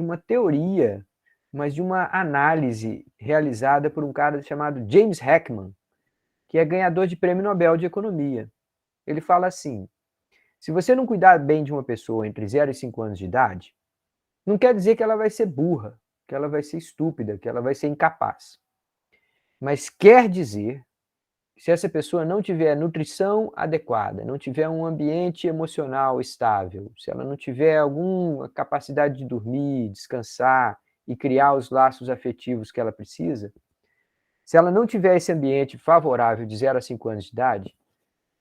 uma teoria, mas de uma análise realizada por um cara chamado James Heckman, que é ganhador de Prêmio Nobel de Economia. Ele fala assim, se você não cuidar bem de uma pessoa entre 0 e 5 anos de idade, não quer dizer que ela vai ser burra, que ela vai ser estúpida, que ela vai ser incapaz. Mas quer dizer que se essa pessoa não tiver nutrição adequada, não tiver um ambiente emocional estável, se ela não tiver alguma capacidade de dormir, descansar e criar os laços afetivos que ela precisa, se ela não tiver esse ambiente favorável de 0 a 5 anos de idade,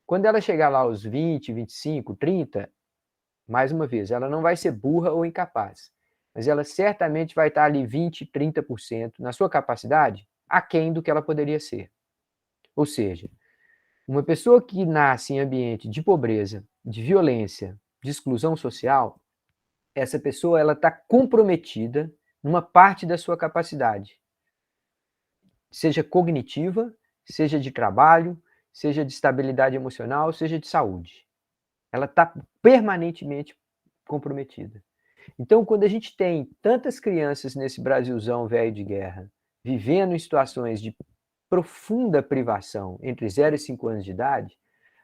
quando ela chegar lá aos 20, 25, 30, mais uma vez, ela não vai ser burra ou incapaz, mas ela certamente vai estar ali 20, 30% na sua capacidade aquém do que ela poderia ser. Ou seja, uma pessoa que nasce em ambiente de pobreza, de violência, de exclusão social, essa pessoa ela está comprometida numa parte da sua capacidade, seja cognitiva, seja de trabalho, seja de estabilidade emocional, seja de saúde. Ela está permanentemente comprometida. Então, quando a gente tem tantas crianças nesse Brasilzão velho de guerra, vivendo em situações de profunda privação entre 0 e 5 anos de idade,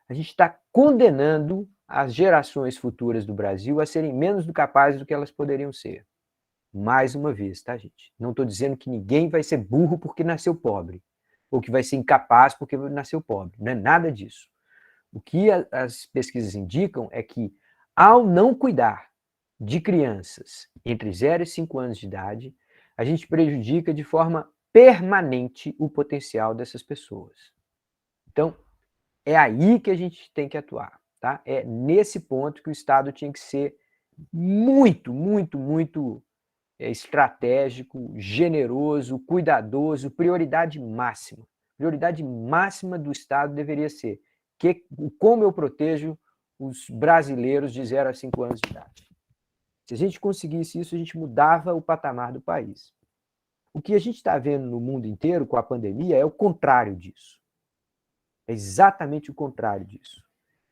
a gente está condenando as gerações futuras do Brasil a serem menos capazes do que elas poderiam ser. Mais uma vez, tá, gente? Não estou dizendo que ninguém vai ser burro porque nasceu pobre, ou que vai ser incapaz porque nasceu pobre. Não é nada disso. O que as pesquisas indicam é que, ao não cuidar de crianças entre 0 e 5 anos de idade, a gente prejudica de forma permanente o potencial dessas pessoas. Então, é aí que a gente tem que atuar, tá? É nesse ponto que o Estado tinha que ser muito, muito, muito estratégico, generoso, cuidadoso, prioridade máxima. Prioridade máxima do Estado deveria ser como eu protejo os brasileiros de 0 a 5 anos de idade. Se a gente conseguisse isso, a gente mudava o patamar do país. O que a gente está vendo no mundo inteiro com a pandemia é o contrário disso. É exatamente o contrário disso.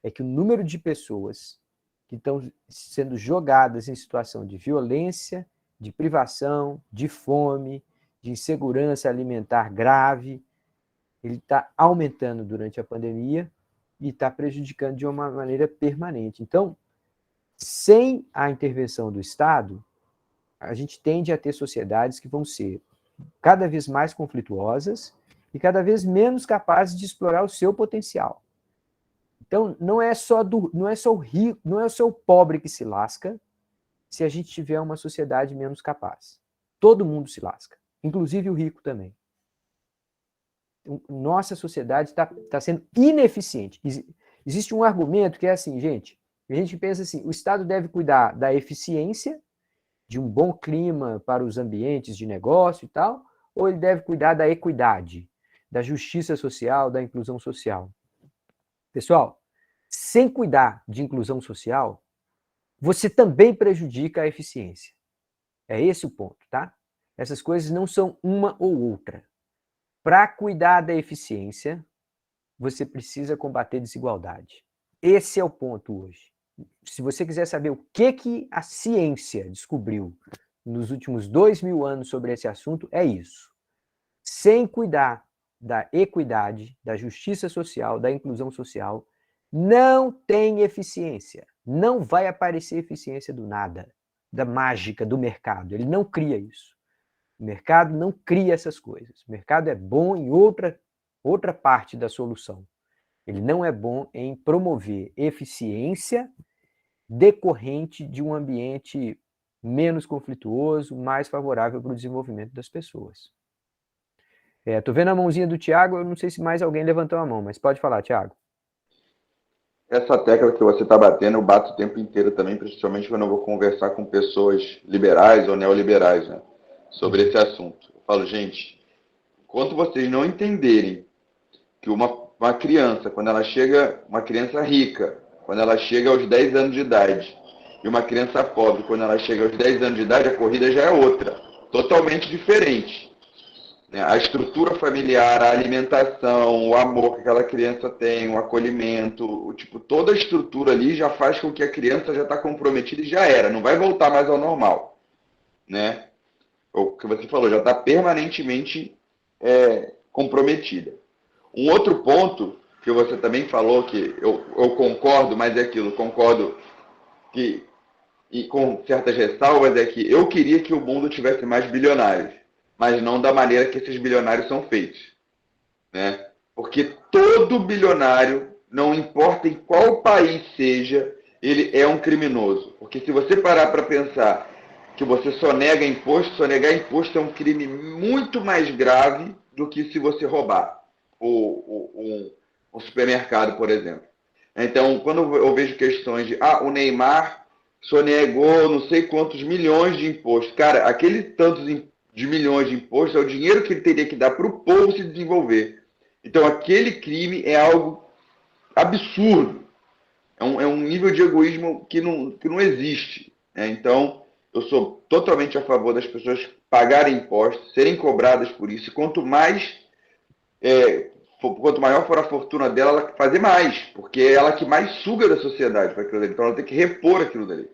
É que o número de pessoas que estão sendo jogadas em situação de violência, de privação, de fome, de insegurança alimentar grave, ele está aumentando durante a pandemia e está prejudicando de uma maneira permanente. Então, sem a intervenção do Estado, a gente tende a ter sociedades que vão ser cada vez mais conflituosas e cada vez menos capazes de explorar o seu potencial. Então, não é só o rico, não é só o pobre que se lasca se a gente tiver uma sociedade menos capaz. Todo mundo se lasca, inclusive o rico também. Nossa sociedade está sendo ineficiente. Existe um argumento que é assim, gente, a gente pensa assim, o Estado deve cuidar da eficiência, de um bom clima para os ambientes de negócio e tal, ou ele deve cuidar da equidade, da justiça social, da inclusão social? Pessoal, sem cuidar de inclusão social, você também prejudica a eficiência. É esse o ponto, tá? Essas coisas não são uma ou outra. Para cuidar da eficiência, você precisa combater desigualdade. Esse é o ponto hoje. Se você quiser saber o que a ciência descobriu nos últimos 2000 anos sobre esse assunto, é isso. Sem cuidar da equidade, da justiça social, da inclusão social, não tem eficiência. Não vai aparecer eficiência do nada, da mágica do mercado. Ele não cria isso. O mercado não cria essas coisas. O mercado é bom em outra parte da solução. Ele não é bom em promover eficiência decorrente de um ambiente menos conflituoso, mais favorável para o desenvolvimento das pessoas. Estou vendo a mãozinha do Tiago, eu não sei se mais alguém levantou a mão, mas pode falar, Tiago. Essa tecla que você está batendo, eu bato o tempo inteiro também, principalmente quando eu vou conversar com pessoas liberais ou neoliberais, né, sobre esse assunto. Eu falo, gente, enquanto vocês não entenderem que uma criança, quando ela chega, uma criança rica, quando ela chega aos 10 anos de idade, e uma criança pobre, quando ela chega aos 10 anos de idade, a corrida já é outra, totalmente diferente. A estrutura familiar, a alimentação, o amor que aquela criança tem, o acolhimento, toda a estrutura ali já faz com que a criança já está comprometida e já era, não vai voltar mais ao normal, né? O que você falou, já está permanentemente comprometida. Um outro ponto que você também falou, que eu concordo, mas é aquilo, concordo que, e com certas ressalvas, é que eu queria que o mundo tivesse mais bilionários, mas não da maneira que esses bilionários são feitos, né? Porque todo bilionário, não importa em qual país seja, ele é um criminoso. Porque se você parar para pensar que você sonegar imposto é um crime muito mais grave do que se você roubar um supermercado, por exemplo. Então, quando eu vejo questões de o Neymar sonegou não sei quantos milhões de impostos. Cara, aquele tantos de milhões de impostos é o dinheiro que ele teria que dar para o povo se desenvolver. Então, aquele crime é algo absurdo. É um nível de egoísmo que não existe. Né? Então, eu sou totalmente a favor das pessoas pagarem impostos, serem cobradas por isso. E quanto maior for a fortuna dela, ela fazer mais, porque é ela que mais suga da sociedade para aquilo dali. Então, ela tem que repor aquilo dali.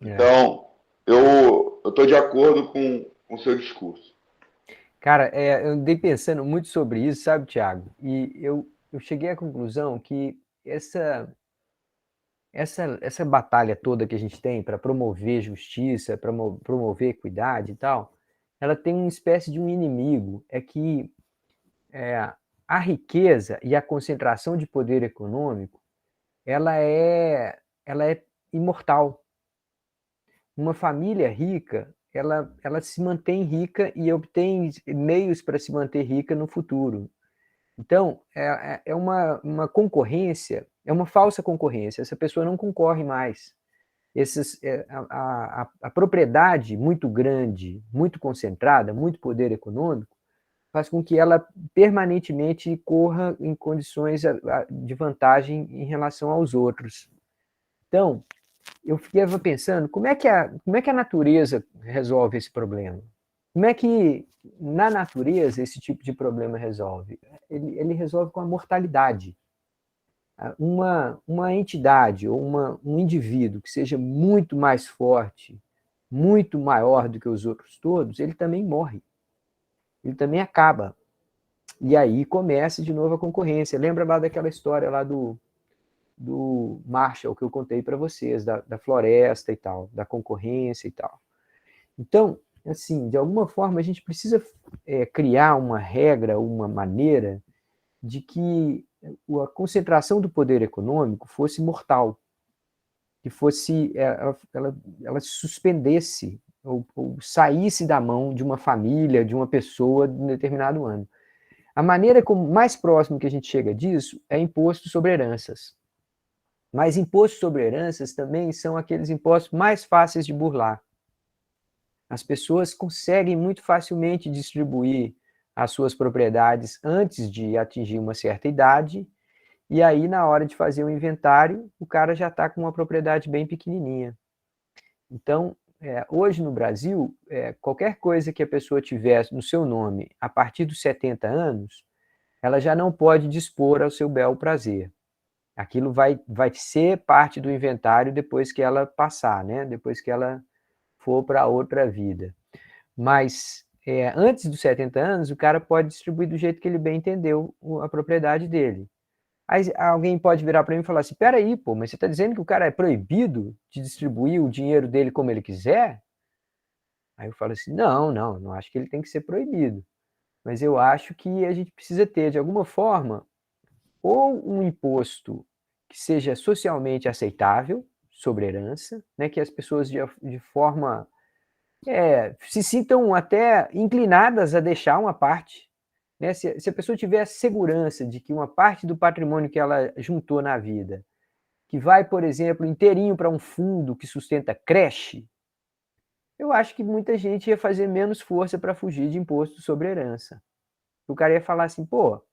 Então, eu estou de acordo com o seu discurso. Cara, eu andei pensando muito sobre isso, sabe, Tiago? E eu cheguei à conclusão que essa batalha toda que a gente tem para promover justiça, para promover equidade e tal, ela tem uma espécie de um inimigo, é que a riqueza e a concentração de poder econômico, ela é imortal. Uma família rica, ela se mantém rica e obtém meios para se manter rica no futuro. Então, é uma concorrência, é uma falsa concorrência, essa pessoa não concorre mais. A propriedade muito grande, muito concentrada, muito poder econômico, faz com que ela permanentemente corra em condições de vantagem em relação aos outros. Então, eu ficava pensando, como é que a natureza resolve esse problema? Como é que, na natureza, esse tipo de problema resolve? Ele resolve com a mortalidade. Uma entidade ou um indivíduo que seja muito mais forte, muito maior do que os outros todos, ele também morre. Ele também acaba. E aí começa de novo a concorrência. Lembra lá daquela história lá do Marshall que eu contei para vocês, da floresta e tal, da concorrência e tal. Então, assim, de alguma forma a gente precisa criar uma regra, uma maneira de que a concentração do poder econômico fosse mortal, que fosse ela se suspendesse ou saísse da mão de uma família, de uma pessoa em determinado ano. A maneira mais próxima que a gente chega disso é imposto sobre heranças. Mas imposto sobre heranças também são aqueles impostos mais fáceis de burlar. As pessoas conseguem muito facilmente distribuir as suas propriedades antes de atingir uma certa idade, e aí, na hora de fazer o inventário, o cara já está com uma propriedade bem pequenininha. Então, hoje no Brasil, qualquer coisa que a pessoa tiver no seu nome a partir dos 70 anos, ela já não pode dispor ao seu bel prazer. Aquilo vai ser parte do inventário depois que ela passar, né? Depois que ela for para outra vida. Mas antes dos 70 anos, o cara pode distribuir do jeito que ele bem entendeu a propriedade dele. Aí alguém pode virar para mim e falar assim, peraí, pô, mas você está dizendo que o cara é proibido de distribuir o dinheiro dele como ele quiser? Aí eu falo assim, não acho que ele tem que ser proibido. Mas eu acho que a gente precisa ter, de alguma forma, ou um imposto que seja socialmente aceitável sobre herança, né, que as pessoas de forma se sintam até inclinadas a deixar uma parte, né? Se a pessoa tiver segurança de que uma parte do patrimônio que ela juntou na vida, que vai, por exemplo, inteirinho para um fundo que sustenta creche, eu acho que muita gente ia fazer menos força para fugir de imposto sobre herança. O cara ia falar assim, pô,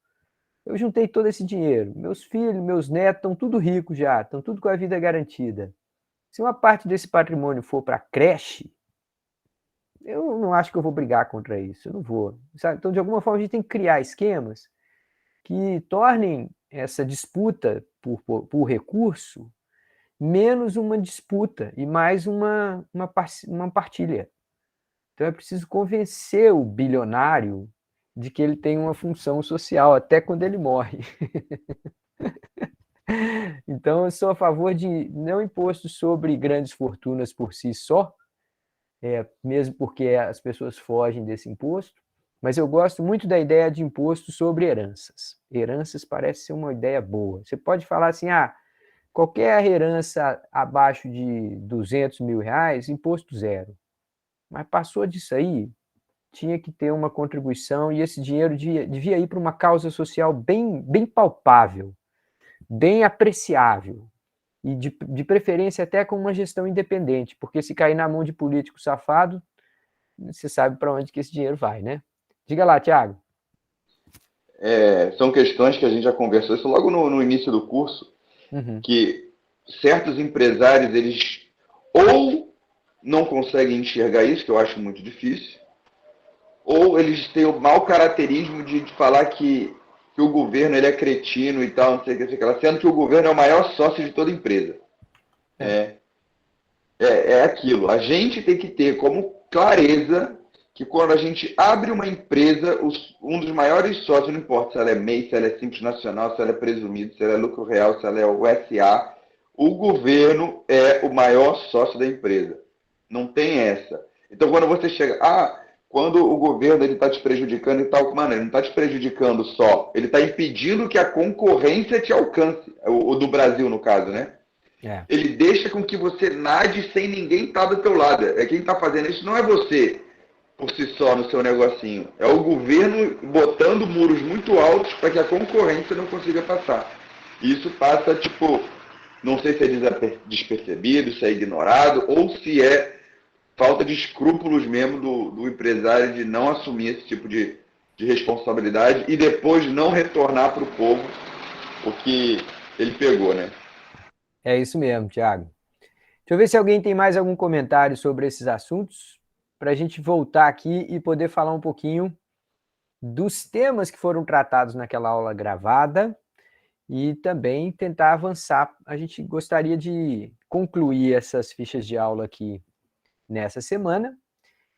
eu juntei todo esse dinheiro, meus filhos, meus netos estão tudo ricos já, estão tudo com a vida garantida. Se uma parte desse patrimônio for para creche, eu não acho que eu vou brigar contra isso, eu não vou. Sabe? Então, de alguma forma, a gente tem que criar esquemas que tornem essa disputa por recurso menos uma disputa e mais uma partilha. Então, é preciso convencer o bilionário de que ele tem uma função social até quando ele morre. Então, eu sou a favor de não imposto sobre grandes fortunas por si só, mesmo porque as pessoas fogem desse imposto, mas eu gosto muito da ideia de imposto sobre heranças. Heranças parece ser uma ideia boa. Você pode falar assim, qualquer herança abaixo de 200 mil reais, imposto zero. Mas passou disso aí, tinha que ter uma contribuição e esse dinheiro devia ir para uma causa social bem, bem palpável, bem apreciável. E de preferência até com uma gestão independente, porque se cair na mão de político safado, você sabe para onde que esse dinheiro vai, né? Diga lá, Thiago. São questões que a gente já conversou isso logo no início do curso, que certos empresários, eles ou não conseguem enxergar isso, que eu acho muito difícil, ou eles têm o mau caracterismo de falar que o governo ele é cretino e tal, não sei o que, sendo que o governo é o maior sócio de toda empresa. É aquilo. A gente tem que ter como clareza que quando a gente abre uma empresa, um dos maiores sócios, não importa se ela é MEI, se ela é Simples Nacional, se ela é presumido, se ela é lucro real, se ela é o SA, o governo é o maior sócio da empresa. Não tem essa. Então, quando você chega... quando o governo está te prejudicando e tal, mano, ele não está te prejudicando só, ele está impedindo que a concorrência te alcance, o do Brasil, no caso, né? Ele deixa com que você nade sem ninguém estar do teu lado. Quem está fazendo isso não é você por si só no seu negocinho. É o governo botando muros muito altos para que a concorrência não consiga passar. E isso passa, tipo, não sei se é despercebido, se é ignorado, ou se é falta de escrúpulos mesmo do empresário de não assumir esse tipo de responsabilidade e depois não retornar para o povo o que ele pegou, né? É isso mesmo, Thiago. Deixa eu ver se alguém tem mais algum comentário sobre esses assuntos, para a gente voltar aqui e poder falar um pouquinho dos temas que foram tratados naquela aula gravada e também tentar avançar. A gente gostaria de concluir essas fichas de aula aqui nessa semana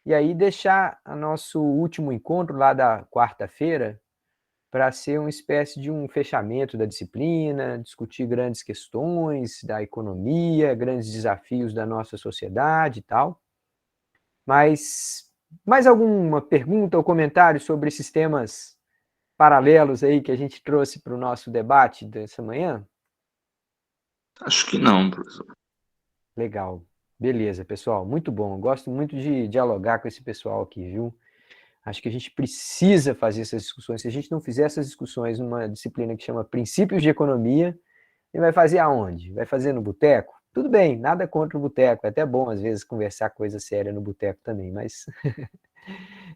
e aí deixar o nosso último encontro lá da quarta-feira para ser uma espécie de um fechamento da disciplina, discutir grandes questões da economia, grandes desafios da nossa sociedade e tal. Mas mais alguma pergunta ou comentário sobre esses temas paralelos aí que a gente trouxe para o nosso debate dessa manhã? Acho que não, professor. Legal. Beleza, pessoal. Muito bom. Eu gosto muito de dialogar com esse pessoal aqui, viu? Acho que a gente precisa fazer essas discussões. Se a gente não fizer essas discussões numa disciplina que chama Princípios de Economia, ele vai fazer aonde? Vai fazer no boteco? Tudo bem, nada contra o boteco. É até bom, às vezes, conversar coisa séria no boteco também, mas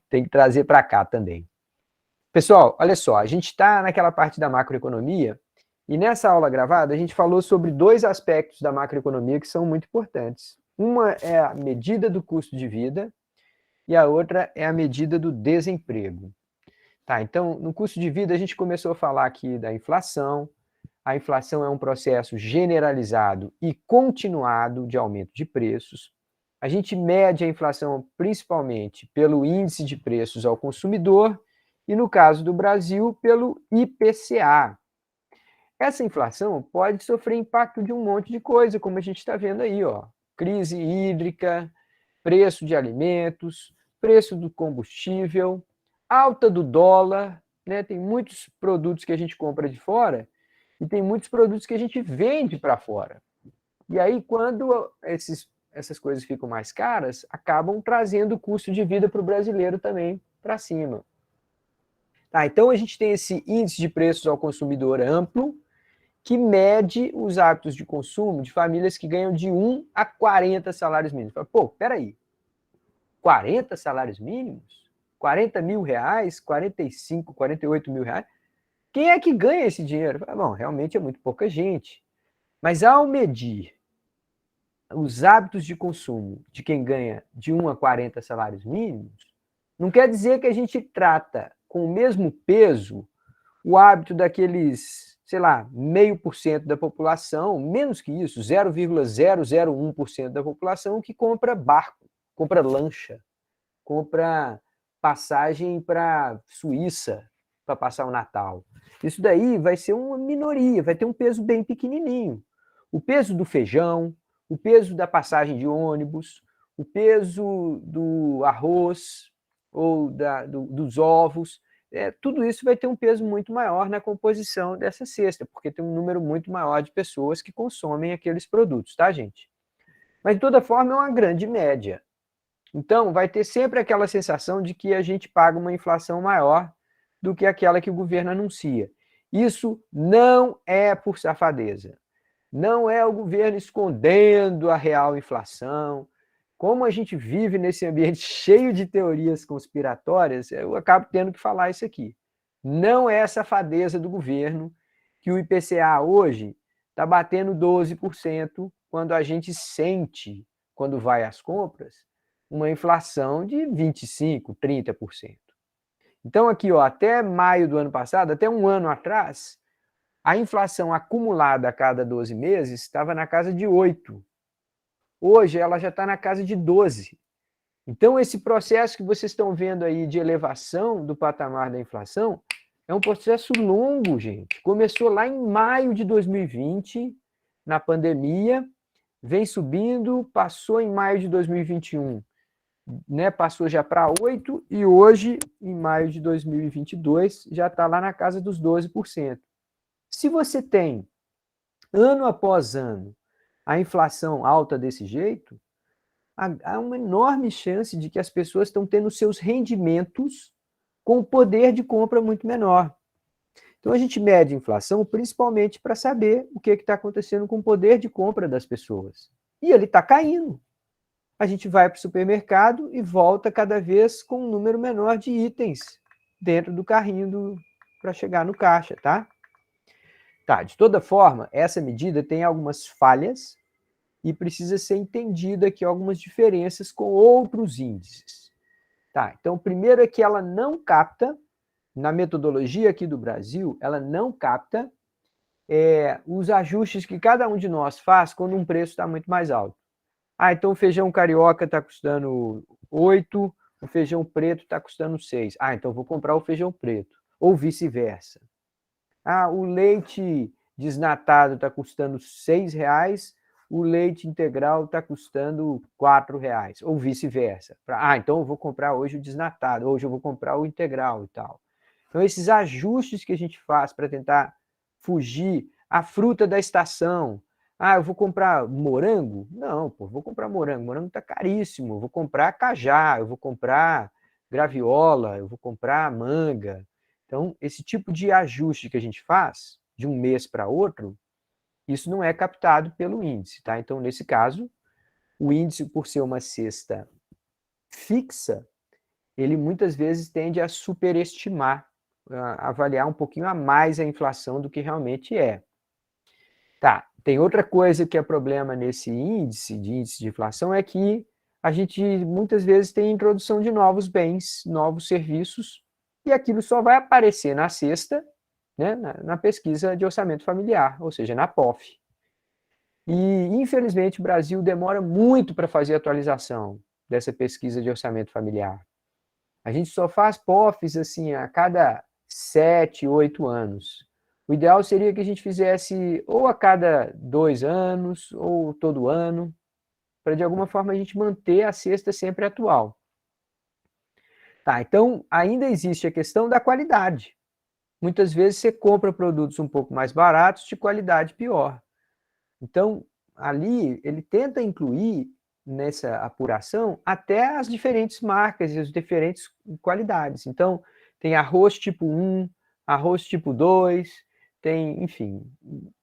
tem que trazer para cá também. Pessoal, olha só, a gente está naquela parte da macroeconomia e nessa aula gravada a gente falou sobre dois aspectos da macroeconomia que são muito importantes. Uma é a medida do custo de vida e a outra é a medida do desemprego. Tá, então, no custo de vida, a gente começou a falar aqui da inflação. A inflação é um processo generalizado e continuado de aumento de preços. A gente mede a inflação principalmente pelo índice de preços ao consumidor e, no caso do Brasil, pelo IPCA. Essa inflação pode sofrer impacto de um monte de coisa, como a gente está vendo aí, ó. Crise hídrica, preço de alimentos, preço do combustível, alta do dólar, né? Tem muitos produtos que a gente compra de fora e tem muitos produtos que a gente vende para fora. E aí, quando essas coisas ficam mais caras, acabam trazendo o custo de vida para o brasileiro também para cima. Tá, então, a gente tem esse índice de preços ao consumidor amplo, que mede os hábitos de consumo de famílias que ganham de 1 a 40 salários mínimos. Pô, peraí, 40 salários mínimos? 40 mil reais? 45, 48 mil reais? Quem é que ganha esse dinheiro? Bom, realmente é muito pouca gente. Mas ao medir os hábitos de consumo de quem ganha de 1 a 40 salários mínimos, não quer dizer que a gente trata com o mesmo peso o hábito daqueles, sei lá, 0,5% da população, menos que isso, 0,001% da população que compra barco, compra lancha, compra passagem para Suíça para passar o Natal. Isso daí vai ser uma minoria, vai ter um peso bem pequenininho. O peso do feijão, o peso da passagem de ônibus, o peso do arroz ou dos ovos, tudo isso vai ter um peso muito maior na composição dessa cesta, porque tem um número muito maior de pessoas que consomem aqueles produtos, tá, gente? Mas, de toda forma, é uma grande média. Então, vai ter sempre aquela sensação de que a gente paga uma inflação maior do que aquela que o governo anuncia. Isso não é por safadeza. Não é o governo escondendo a real inflação. Como a gente vive nesse ambiente cheio de teorias conspiratórias, eu acabo tendo que falar isso aqui. Não é a safadeza do governo que o IPCA hoje está batendo 12% quando a gente sente, quando vai às compras, uma inflação de 25%, 30%. Então, aqui, ó, até maio do ano passado, até um ano atrás, a inflação acumulada a cada 12 meses estava na casa de 8%. Hoje, ela já está na casa de 12%. Então, esse processo que vocês estão vendo aí de elevação do patamar da inflação é um processo longo, gente. Começou lá em maio de 2020, na pandemia, vem subindo, passou em maio de 2021, né, passou já para 8% e hoje, em maio de 2022, já está lá na casa dos 12%. Se você tem, ano após ano, a inflação alta desse jeito, há uma enorme chance de que as pessoas estão tendo seus rendimentos com um poder de compra muito menor. Então, a gente mede a inflação principalmente para saber o que está acontecendo com o poder de compra das pessoas. E ele está caindo. A gente vai para o supermercado e volta cada vez com um número menor de itens dentro do carrinho para chegar no caixa, tá? Tá, de toda forma, essa medida tem algumas falhas e precisa ser entendida aqui algumas diferenças com outros índices. Tá, então, o primeiro é que ela não capta, na metodologia aqui do Brasil, ela não capta os ajustes que cada um de nós faz quando um preço está muito mais alto. Ah, então o feijão carioca está custando 8, o feijão preto está custando 6. Ah, então vou comprar o feijão preto. Ou vice-versa. Ah, o leite desnatado está custando R$6, o leite integral está custando R$4, ou vice-versa. Ah, então eu vou comprar hoje o desnatado, hoje eu vou comprar o integral e tal. Então, esses ajustes que a gente faz para tentar fugir, a fruta da estação. Ah, eu vou comprar morango? Não, pô, vou comprar morango. Morango está caríssimo. Eu vou comprar cajá, eu vou comprar graviola, eu vou comprar manga. Então, esse tipo de ajuste que a gente faz, de um mês para outro, isso não é captado pelo índice, tá? Então, nesse caso, o índice, por ser uma cesta fixa, ele muitas vezes tende a superestimar, a avaliar um pouquinho a mais a inflação do que realmente é. Tá, tem outra coisa que é problema nesse índice de inflação, é que a gente muitas vezes tem introdução de novos bens, novos serviços, e aquilo só vai aparecer na cesta, né, na pesquisa de orçamento familiar, ou seja, na POF. E, infelizmente, o Brasil demora muito para fazer a atualização dessa pesquisa de orçamento familiar. A gente só faz POFs assim, a cada 7, 8 anos. O ideal seria que a gente fizesse ou a cada 2 anos, ou todo ano, para de alguma forma a gente manter a cesta sempre atual. Tá, então, ainda existe a questão da qualidade. Muitas vezes você compra produtos um pouco mais baratos de qualidade pior. Então, ali, ele tenta incluir nessa apuração até as diferentes marcas e as diferentes qualidades. Então, tem arroz tipo 1, arroz tipo 2, tem, enfim,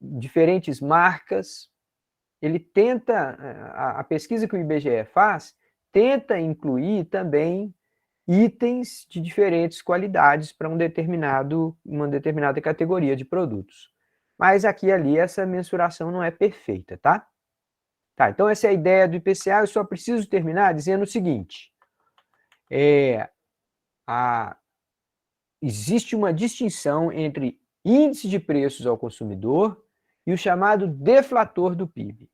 diferentes marcas. Ele tenta, a pesquisa que o IBGE faz, tenta incluir também itens de diferentes qualidades para uma determinada categoria de produtos. Mas aqui e ali essa mensuração não é perfeita, tá? Tá, então essa é a ideia do IPCA. Eu só preciso terminar dizendo o seguinte: existe uma distinção entre índice de preços ao consumidor e o chamado deflator do PIB.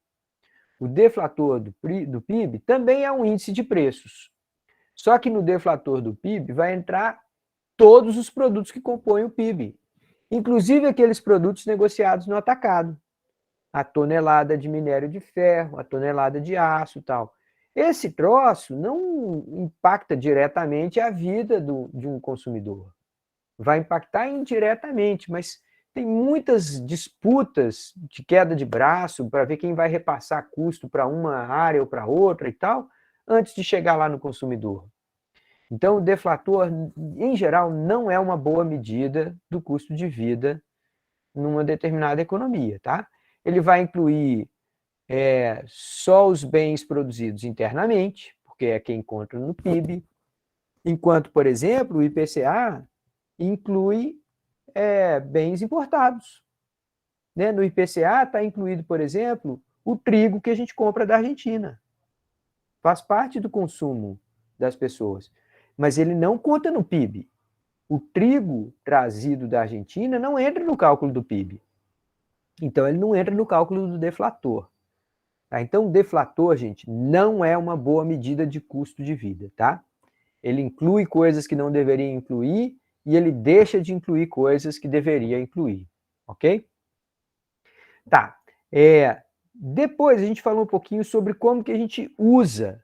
O deflator do PIB também é um índice de preços. Só que no deflator do PIB vai entrar todos os produtos que compõem o PIB, inclusive aqueles produtos negociados no atacado. A tonelada de minério de ferro, a tonelada de aço e tal. Esse troço não impacta diretamente a vida de um consumidor. Vai impactar indiretamente, mas tem muitas disputas de queda de braço para ver quem vai repassar custo para uma área ou para outra e tal, antes de chegar lá no consumidor. Então, o deflator, em geral, não é uma boa medida do custo de vida numa determinada economia, tá? Ele vai incluir só os bens produzidos internamente, porque é quem encontra no PIB, enquanto, por exemplo, o IPCA inclui bens importados. Né? No IPCA está incluído, por exemplo, o trigo que a gente compra da Argentina. Faz parte do consumo das pessoas, mas ele não conta no PIB. O trigo trazido da Argentina não entra no cálculo do PIB. Então, ele não entra no cálculo do deflator. Tá? Então, o deflator, gente, não é uma boa medida de custo de vida, tá? Ele inclui coisas que não deveria incluir e ele deixa de incluir coisas que deveria incluir, ok? Tá. Depois a gente falou um pouquinho sobre como que a gente usa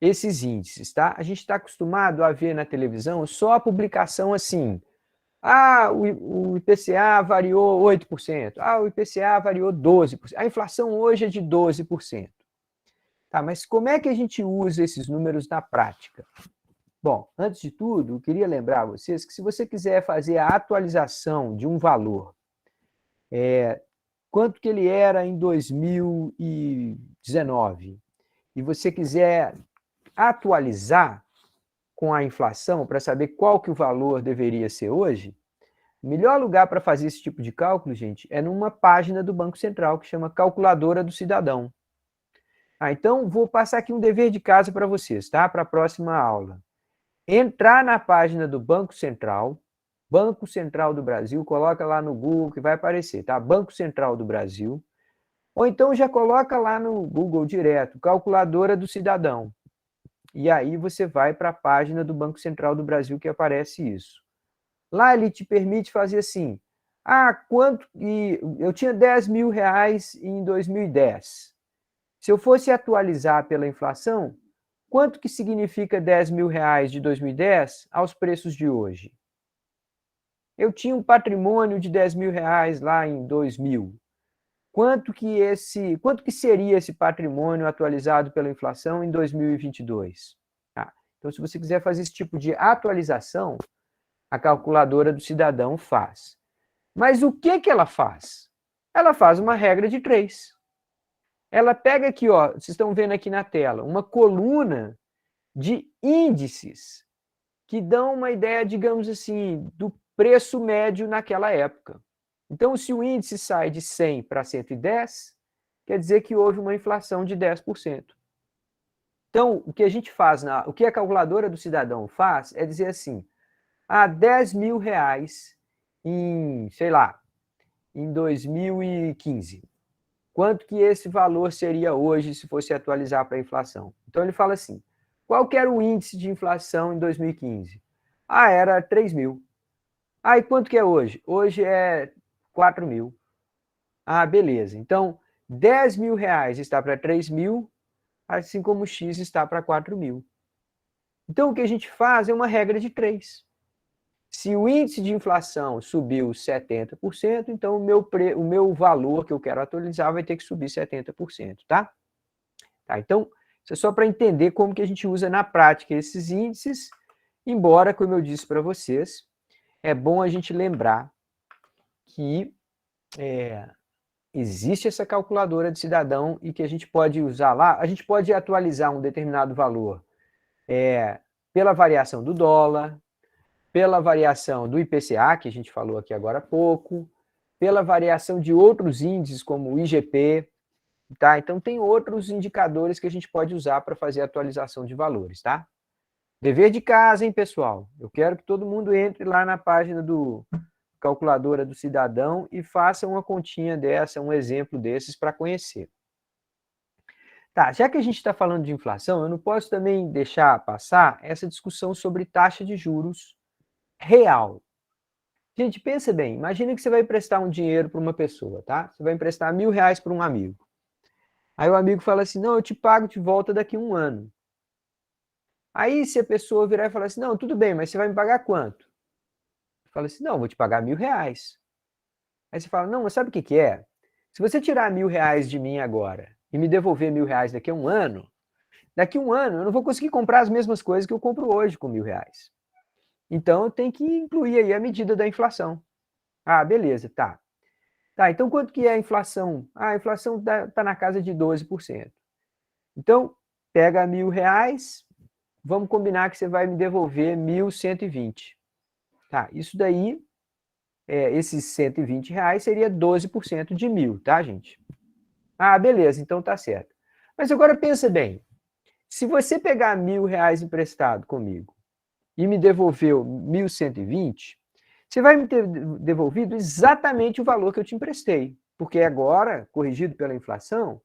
esses índices, tá? A gente está acostumado a ver na televisão só a publicação assim, O IPCA variou 8%. O IPCA variou 12%. A inflação hoje é de 12%. Tá, mas como é que a gente usa esses números na prática? Bom, antes de tudo, eu queria lembrar a vocês que se você quiser fazer a atualização de um valor, quanto que ele era em 2019, e você quiser atualizar com a inflação para saber qual que o valor deveria ser hoje, o melhor lugar para fazer esse tipo de cálculo, gente, é numa página do Banco Central que chama Calculadora do Cidadão. Então, vou passar aqui um dever de casa para vocês, tá? Para a próxima aula. Entrar na página do Banco Central do Brasil, coloca lá no Google que vai aparecer, tá? Banco Central do Brasil. Ou então já coloca lá no Google direto, Calculadora do Cidadão. E aí você vai para a página do Banco Central do Brasil que aparece isso. Lá ele te permite fazer assim, eu tinha 10 mil reais em 2010. Se eu fosse atualizar pela inflação, quanto que significa 10 mil reais de 2010 aos preços de hoje? Eu tinha um patrimônio de 10 mil reais lá em 2000. Quanto que seria esse patrimônio atualizado pela inflação em 2022? Então, se você quiser fazer esse tipo de atualização, a calculadora do cidadão faz. Mas o que ela faz? Ela faz uma regra de 3. Ela pega aqui, vocês estão vendo aqui na tela, uma coluna de índices que dão uma ideia, digamos assim, do preço médio naquela época. Então, se o índice sai de 100 para 110, quer dizer que houve uma inflação de 10%. Então, o que a gente faz, o que a calculadora do cidadão faz é dizer assim, 10 mil reais em, sei lá, em 2015. Quanto que esse valor seria hoje se fosse atualizar para a inflação? Então, ele fala assim, qual que era o índice de inflação em 2015? Era 3 mil. E quanto que é hoje? Hoje é 4 mil. Beleza. Então, 10 mil reais está para 3 mil, assim como X está para 4 mil. Então, o que a gente faz é uma regra de 3. Se o índice de inflação subiu 70%, então o meu valor que eu quero atualizar vai ter que subir 70%, tá? Então, isso é só para entender como que a gente usa na prática esses índices, embora, como eu disse para vocês, é bom a gente lembrar que existe essa calculadora de cidadão e que a gente pode usar lá, a gente pode atualizar um determinado valor pela variação do dólar, pela variação do IPCA, que a gente falou aqui agora há pouco, pela variação de outros índices, como o IGP, tá? Então, tem outros indicadores que a gente pode usar para fazer a atualização de valores, tá? Dever de casa, hein, pessoal? Eu quero que todo mundo entre lá na página do Calculadora do Cidadão e faça uma continha dessa, um exemplo desses para conhecer. Tá, já que a gente está falando de inflação, eu não posso também deixar passar essa discussão sobre taxa de juros real. Gente, pensa bem, imagina que você vai emprestar um dinheiro para uma pessoa, tá? Você vai emprestar 1.000 reais para um amigo. Aí o amigo fala assim, não, eu te pago de volta daqui a 1 ano. Aí se a pessoa virar e falar assim, não, tudo bem, mas você vai me pagar quanto? Fala assim, não, vou te pagar 1.000 reais. Aí você fala, não, mas sabe o que é? Se você tirar 1.000 reais de mim agora e me devolver 1.000 reais daqui a 1 ano, daqui a 1 ano eu não vou conseguir comprar as mesmas coisas que eu compro hoje com 1.000 reais. Então, tem que incluir aí a medida da inflação. Beleza, tá. Tá, então quanto que é a inflação? A inflação está na casa de 12%. Então, pega 1.000 reais, vamos combinar que você vai me devolver 1.120. Tá, isso daí, esses 120 reais seria 12% de 1.000, tá, gente? Beleza, então tá certo. Mas agora pensa bem, se você pegar 1.000 reais emprestado comigo, e me devolveu 1.120, você vai me ter devolvido exatamente o valor que eu te emprestei. Porque agora, corrigido pela inflação,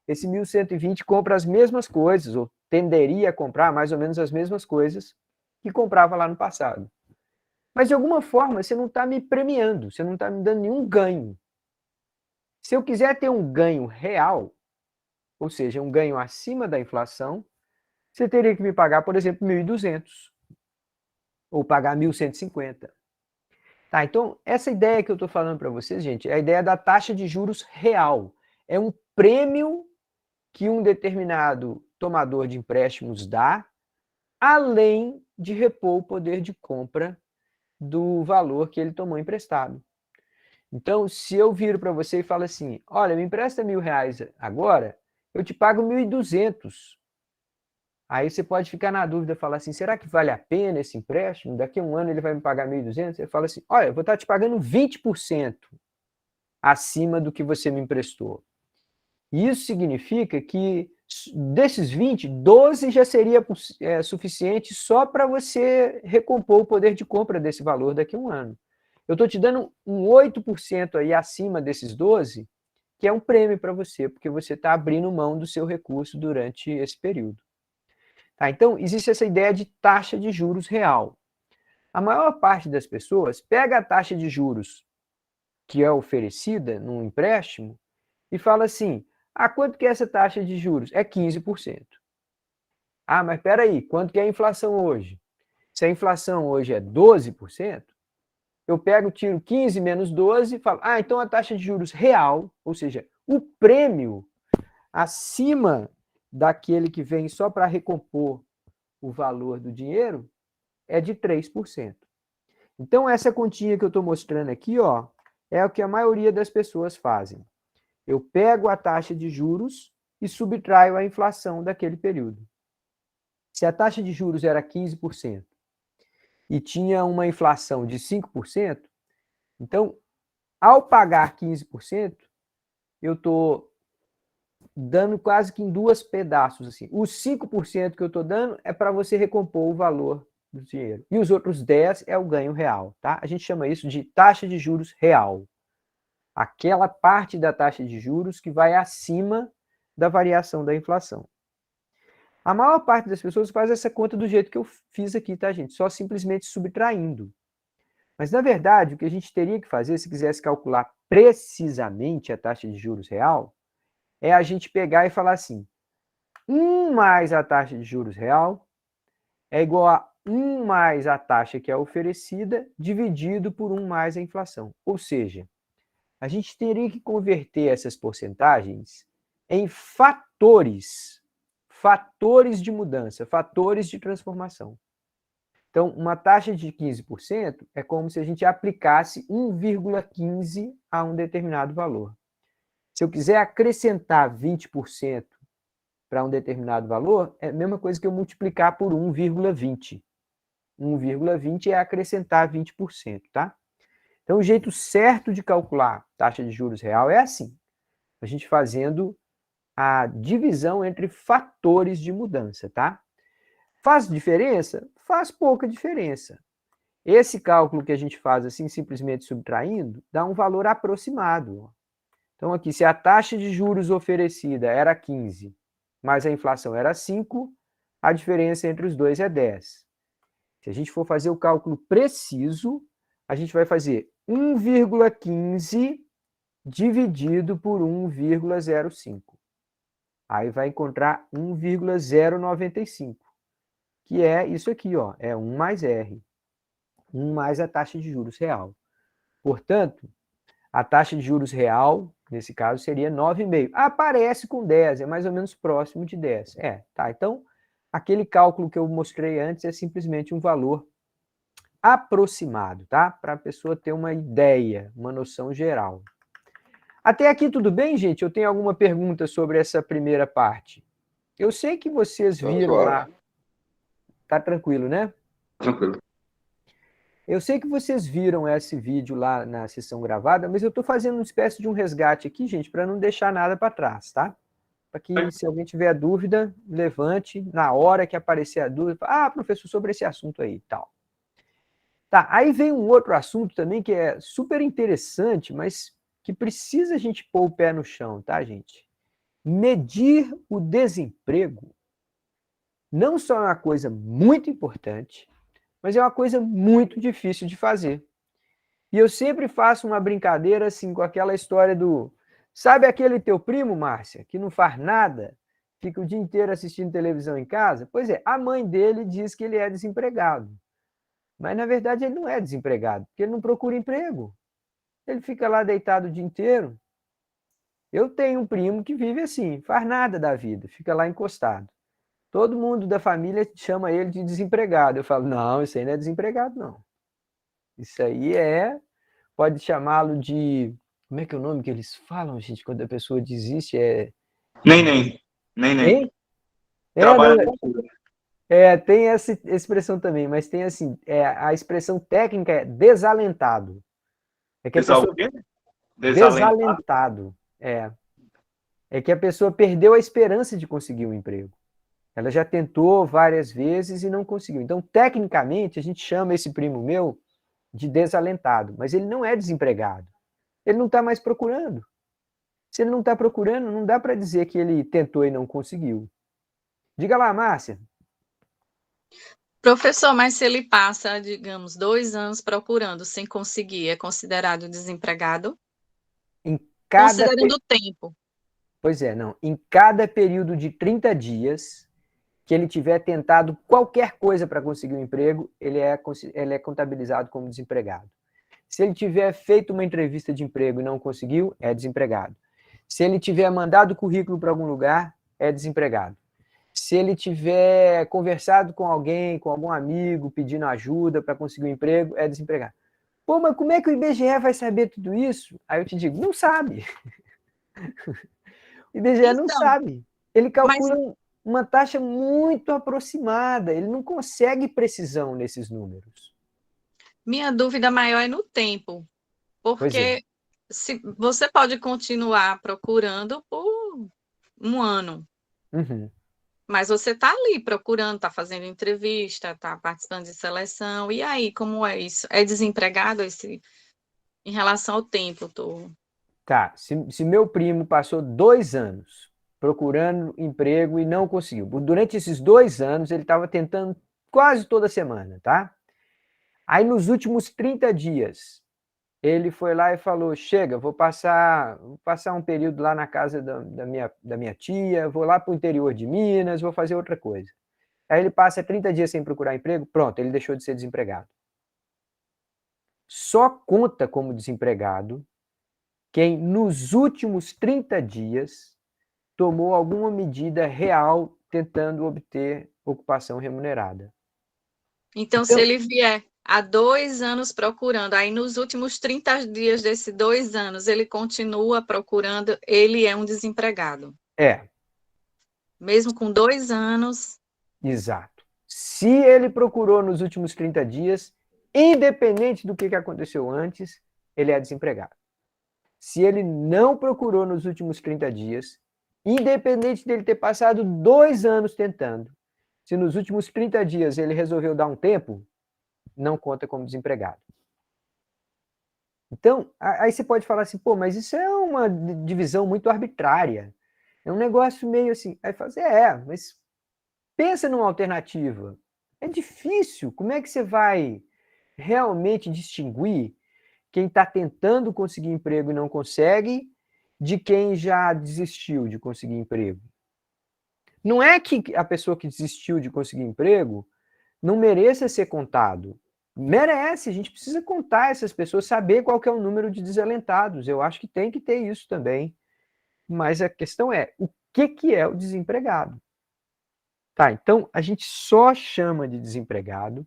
esse 1.120 compra as mesmas coisas, ou tenderia a comprar mais ou menos as mesmas coisas que comprava lá no passado. Mas, de alguma forma, você não está me premiando, você não está me dando nenhum ganho. Se eu quiser ter um ganho real, ou seja, um ganho acima da inflação, você teria que me pagar, por exemplo, 1.200. Ou pagar 1.150. Tá, então, essa ideia que eu estou falando para vocês, gente, é a ideia da taxa de juros real. É um prêmio que um determinado tomador de empréstimos dá, além de repor o poder de compra do valor que ele tomou emprestado. Então, se eu viro para você e falo assim, olha, me empresta R$1.000 agora, eu te pago 1.200. Aí você pode ficar na dúvida, falar assim, será que vale a pena esse empréstimo? Daqui a um ano ele vai me pagar 1.200? Você fala assim, olha, eu vou estar te pagando 20% acima do que você me emprestou. Isso significa que desses 20, 12 já seria suficiente só para você recompor o poder de compra desse valor daqui a um ano. Eu estou te dando um 8% aí acima desses 12, que é um prêmio para você, porque você está abrindo mão do seu recurso durante esse período. Tá, então, existe essa ideia de taxa de juros real. A maior parte das pessoas pega a taxa de juros que é oferecida num empréstimo e fala assim, quanto que é essa taxa de juros? É 15%. Mas espera aí, quanto que é a inflação hoje? Se a inflação hoje é 12%, eu pego, tiro 15 menos 12 e falo, então a taxa de juros real, ou seja, o prêmio acima daquele que vem só para recompor o valor do dinheiro é de 3%. Então, essa continha que eu estou mostrando aqui, ó, é o que a maioria das pessoas fazem. Eu pego a taxa de juros e subtraio a inflação daquele período. Se a taxa de juros era 15% e tinha uma inflação de 5%, então, ao pagar 15%, eu estou dando quase que em duas pedaços. Assim. Os 5% que eu estou dando é para você recompor o valor do dinheiro. E os outros 10% é o ganho real. Tá? A gente chama isso de taxa de juros real. Aquela parte da taxa de juros que vai acima da variação da inflação. A maior parte das pessoas faz essa conta do jeito que eu fiz aqui, tá, gente? Só simplesmente subtraindo. Mas, na verdade, o que a gente teria que fazer, se quisesse calcular precisamente a taxa de juros real, é a gente pegar e falar assim, 1 mais a taxa de juros real é igual a 1 mais a taxa que é oferecida dividido por 1 mais a inflação. Ou seja, a gente teria que converter essas porcentagens em fatores de mudança, fatores de transformação. Então, uma taxa de 15% é como se a gente aplicasse 1,15 a um determinado valor. Se eu quiser acrescentar 20% para um determinado valor, é a mesma coisa que eu multiplicar por 1,20. 1,20 é acrescentar 20%, tá? Então, o jeito certo de calcular taxa de juros real é assim, a gente fazendo a divisão entre fatores de mudança, tá? Faz diferença? Faz pouca diferença. Esse cálculo que a gente faz assim, simplesmente subtraindo, dá um valor aproximado. Então, aqui, se a taxa de juros oferecida era 15, mas a inflação era 5, a diferença entre os dois é 10. Se a gente for fazer o cálculo preciso, a gente vai fazer 1,15 dividido por 1,05. Aí vai encontrar 1,095, que é isso aqui, ó, é 1 mais R. 1 mais a taxa de juros real. Portanto, a taxa de juros real, nesse caso, seria 9,5. Aparece com 10, é mais ou menos próximo de 10. Tá. Então, aquele cálculo que eu mostrei antes é simplesmente um valor aproximado, tá? Para a pessoa ter uma ideia, uma noção geral. Até aqui tudo bem, gente? Eu tenho alguma pergunta sobre essa primeira parte? Eu sei que vocês viram lá. Tá tranquilo, né? Tranquilo. Eu sei que vocês viram esse vídeo lá na sessão gravada, mas eu estou fazendo uma espécie de um resgate aqui, gente, para não deixar nada para trás, tá? Para que, se alguém tiver dúvida, levante na hora que aparecer a dúvida. Professor, sobre esse assunto aí e tal. Tá, aí vem um outro assunto também que é super interessante, mas que precisa a gente pôr o pé no chão, tá, gente? Medir o desemprego não só é uma coisa muito importante, mas é uma coisa muito difícil de fazer. E eu sempre faço uma brincadeira assim com aquela história do... Sabe aquele teu primo, Márcia, que não faz nada, fica o dia inteiro assistindo televisão em casa? Pois é, a mãe dele diz que ele é desempregado. Mas, na verdade, ele não é desempregado, porque ele não procura emprego. Ele fica lá deitado o dia inteiro. Eu tenho um primo que vive assim, faz nada da vida, fica lá encostado. Todo mundo da família chama ele de desempregado. Eu falo, não, isso aí não é desempregado, não. Isso aí pode chamá-lo de, como é que é o nome que eles falam, gente, quando a pessoa desiste? Nem. Hein? Trabalha Não, tem essa expressão também, mas tem assim, a expressão técnica é desalentado. É que a pessoa... o quê? Desalentado. É que a pessoa perdeu a esperança de conseguir um emprego. Ela já tentou várias vezes e não conseguiu. Então, tecnicamente, a gente chama esse primo meu de desalentado, mas ele não é desempregado. Ele não está mais procurando. Se ele não está procurando, não dá para dizer que ele tentou e não conseguiu. Diga lá, Márcia. Professor, mas se ele passa, digamos, 2 anos procurando sem conseguir, é considerado desempregado? Em cada... Considerando o tempo. Pois é, não. Em cada período de 30 dias que ele tiver tentado qualquer coisa para conseguir um emprego, ele é contabilizado como desempregado. Se ele tiver feito uma entrevista de emprego e não conseguiu, é desempregado. Se ele tiver mandado currículo para algum lugar, é desempregado. Se ele tiver conversado com alguém, com algum amigo, pedindo ajuda para conseguir um emprego, é desempregado. Pô, mas como é que o IBGE vai saber tudo isso? Aí eu te digo, não sabe. O IBGE não Então, sabe. Ele mas calcula uma taxa muito aproximada, ele não consegue precisão nesses números. minha dúvida maior é no tempo, Pois é. porque se você pode continuar procurando por 1 ano, Uhum. mas você está ali procurando, está fazendo entrevista, está participando de seleção, e aí, como é isso? É desempregado em relação ao tempo? Tá, se meu primo passou 2 anos procurando emprego e não conseguiu, durante esses 2 anos ele estava tentando quase toda semana, tá? Aí nos últimos 30 dias, ele foi lá e falou, chega, vou passar um período lá na casa da minha tia, vou lá para o interior de Minas, vou fazer outra coisa. Aí ele passa 30 dias sem procurar emprego, pronto, ele deixou de ser desempregado. Só conta como desempregado quem nos últimos 30 dias tomou alguma medida real tentando obter ocupação remunerada. Então, se ele vier há 2 anos procurando, aí nos últimos 30 dias desses 2 anos ele continua procurando, ele é um desempregado. Mesmo com 2 anos. Exato. Se ele procurou nos últimos 30 dias, independente do que aconteceu antes, ele é desempregado. Se ele não procurou nos últimos 30 dias, independente dele ter passado 2 anos tentando, se nos últimos 30 dias ele resolveu dar um tempo, não conta como desempregado. Então, aí você pode falar assim, pô, mas isso é uma divisão muito arbitrária. É um negócio meio assim. Aí fala assim, mas pensa numa alternativa. É difícil. Como é que você vai realmente distinguir quem está tentando conseguir emprego e não consegue de quem já desistiu de conseguir emprego? Não é que a pessoa que desistiu de conseguir emprego não mereça ser contado. Merece, a gente precisa contar essas pessoas, saber qual que é o número de desalentados. Eu acho que tem que ter isso também. Mas a questão é, o que é o desempregado? Tá, então a gente só chama de desempregado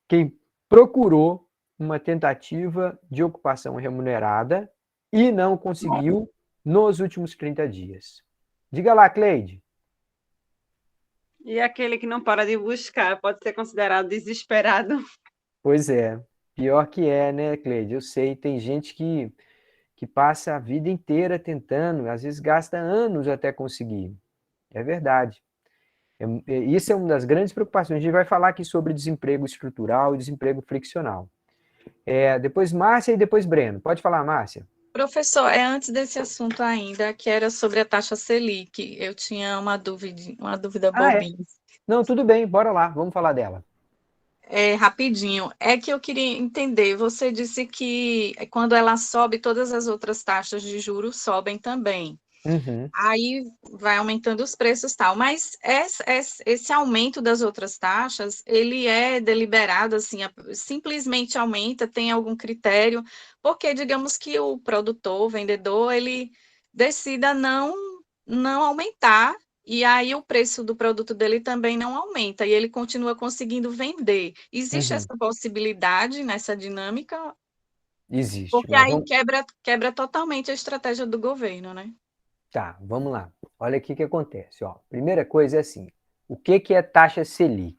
quem procurou uma tentativa de ocupação remunerada e não conseguiu nos últimos 30 dias. Diga lá, Cleide. E aquele que não para de buscar pode ser considerado desesperado? Pois é, pior que é, né, Cleide? Eu sei, tem gente que passa a vida inteira tentando, às vezes gasta anos até conseguir. É verdade. Isso é uma das grandes preocupações. A gente vai falar aqui sobre desemprego estrutural e desemprego friccional. Depois Márcia e depois Breno. Pode falar, Márcia. Professor, antes desse assunto ainda, que era sobre a taxa Selic, eu tinha uma dúvida bobinha. Não, tudo bem, bora lá, vamos falar dela. Rapidinho, é que eu queria entender, você disse que quando ela sobe, todas as outras taxas de juros sobem também. Uhum. Aí vai aumentando os preços e tal. Mas esse aumento das outras taxas, ele é deliberado, assim, simplesmente aumenta, tem algum critério, porque digamos que o produtor, o vendedor, ele decida não aumentar, e aí o preço do produto dele também não aumenta, e ele continua conseguindo vender. Existe Uhum. essa possibilidade nessa dinâmica? Existe, Porque mas aí vamos... quebra totalmente a estratégia do governo, né? Tá, vamos lá. Olha aqui o que acontece. Ó. Primeira coisa é assim, o que é taxa Selic?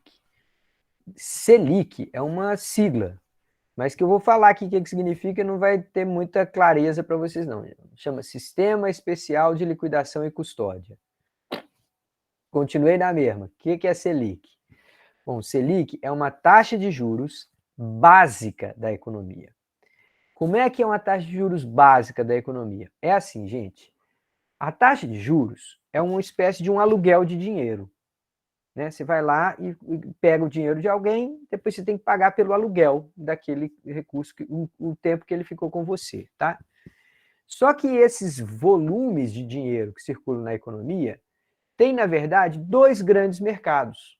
Selic é uma sigla, mas que eu vou falar aqui o que significa não vai ter muita clareza para vocês não. Chama Sistema Especial de Liquidação e Custódia. Continuei na mesma. O que é Selic? Bom, Selic é uma taxa de juros básica da economia. Como é que é uma taxa de juros básica da economia? É assim, gente. A taxa de juros é uma espécie de um aluguel de dinheiro. Né? Você vai lá e pega o dinheiro de alguém, depois você tem que pagar pelo aluguel daquele recurso, o tempo que ele ficou com você. Tá? Só que esses volumes de dinheiro que circulam na economia têm, na verdade, dois grandes mercados.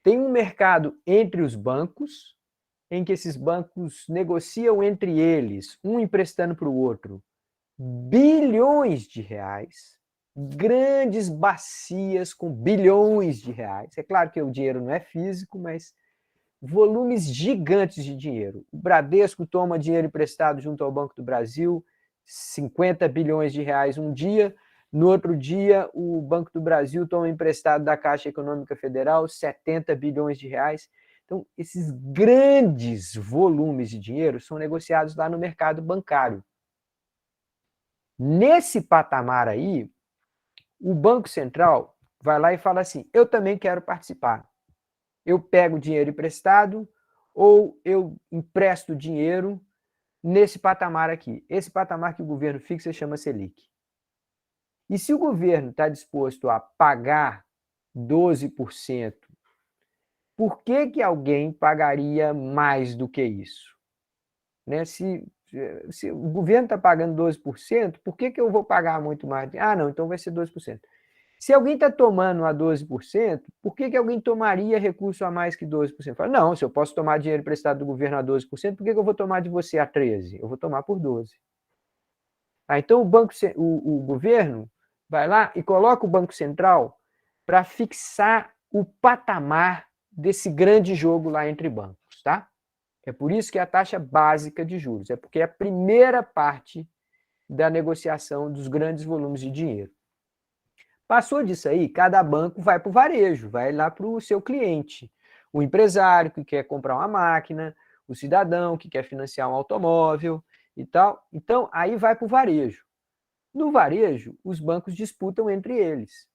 Tem um mercado entre os bancos, em que esses bancos negociam entre eles, um emprestando para o outro, bilhões de reais, grandes bacias com bilhões de reais. É claro que o dinheiro não é físico, mas volumes gigantes de dinheiro. O Bradesco toma dinheiro emprestado junto ao Banco do Brasil, 50 bilhões de reais um dia. No outro dia, o Banco do Brasil toma emprestado da Caixa Econômica Federal 70 bilhões de reais. Então, esses grandes volumes de dinheiro são negociados lá no mercado bancário. Nesse patamar aí, o Banco Central vai lá e fala assim: eu também quero participar. Eu pego dinheiro emprestado ou eu empresto dinheiro nesse patamar aqui. Esse patamar que o governo fixa chama Selic. E se o governo está disposto a pagar 12%, por que alguém pagaria mais do que isso? Né? Se o governo está pagando 12%, por que eu vou pagar muito mais? Ah, não, então vai ser 12%. Se alguém está tomando a 12%, por que alguém tomaria recurso a mais que 12%? Fala, não, se eu posso tomar dinheiro emprestado do governo a 12%, por que eu vou tomar de você a 13%? Eu vou tomar por 12%. Então o governo vai lá e coloca o Banco Central para fixar o patamar desse grande jogo lá entre bancos, tá? É por isso que é a taxa básica de juros, é porque é a primeira parte da negociação dos grandes volumes de dinheiro. Passou disso aí, cada banco vai para o varejo, vai lá para o seu cliente. O empresário que quer comprar uma máquina, o cidadão que quer financiar um automóvel e tal. Então, aí vai para o varejo. No varejo, os bancos disputam entre eles.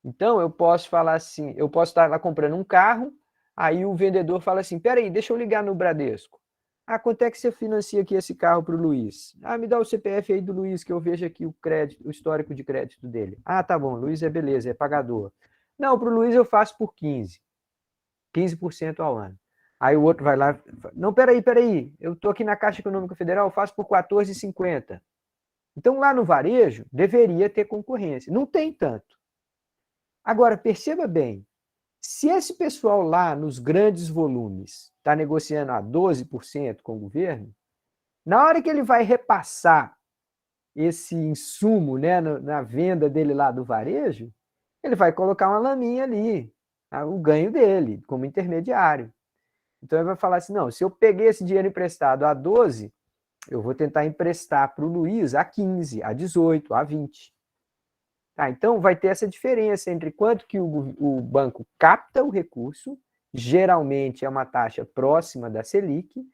Então, eu posso falar assim, eu posso estar lá comprando um carro, aí o vendedor fala assim, peraí, deixa eu ligar no Bradesco. Ah, quanto é que você financia aqui esse carro para o Luiz? Ah, me dá o CPF aí do Luiz, que eu vejo aqui o crédito, o histórico de crédito dele. Ah, tá bom, Luiz é beleza, é pagador. Não, para o Luiz eu faço por 15% ao ano. Aí o outro vai lá, não, peraí, eu estou aqui na Caixa Econômica Federal, eu faço por 14,50. Então, lá no varejo, deveria ter concorrência. Não tem tanto. Agora, perceba bem, se esse pessoal lá nos grandes volumes está negociando a 12% com o governo, na hora que ele vai repassar esse insumo, né, na venda dele lá do varejo, ele vai colocar uma laminha ali, o ganho dele, como intermediário. Então ele vai falar assim, não, se eu peguei esse dinheiro emprestado a 12, eu vou tentar emprestar para o Luiz a 15, a 18, a 20. Tá, então vai ter essa diferença entre quanto que o banco capta o recurso, geralmente é uma taxa próxima da Selic,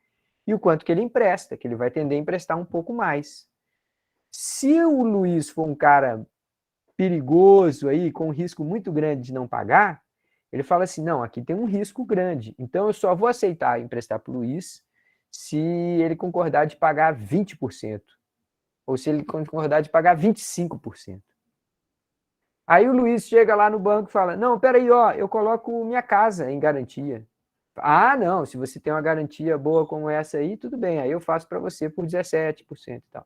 e o quanto que ele empresta, que ele vai tender a emprestar um pouco mais. Se o Luiz for um cara perigoso aí, com um risco muito grande de não pagar, ele fala assim, não, aqui tem um risco grande, então eu só vou aceitar emprestar para o Luiz se ele concordar de pagar 20%, ou se ele concordar de pagar 25%. Aí o Luiz chega lá no banco e fala, não, peraí, ó, eu coloco minha casa em garantia. Ah, não, se você tem uma garantia boa como essa aí, tudo bem, aí eu faço para você por 17% e tal.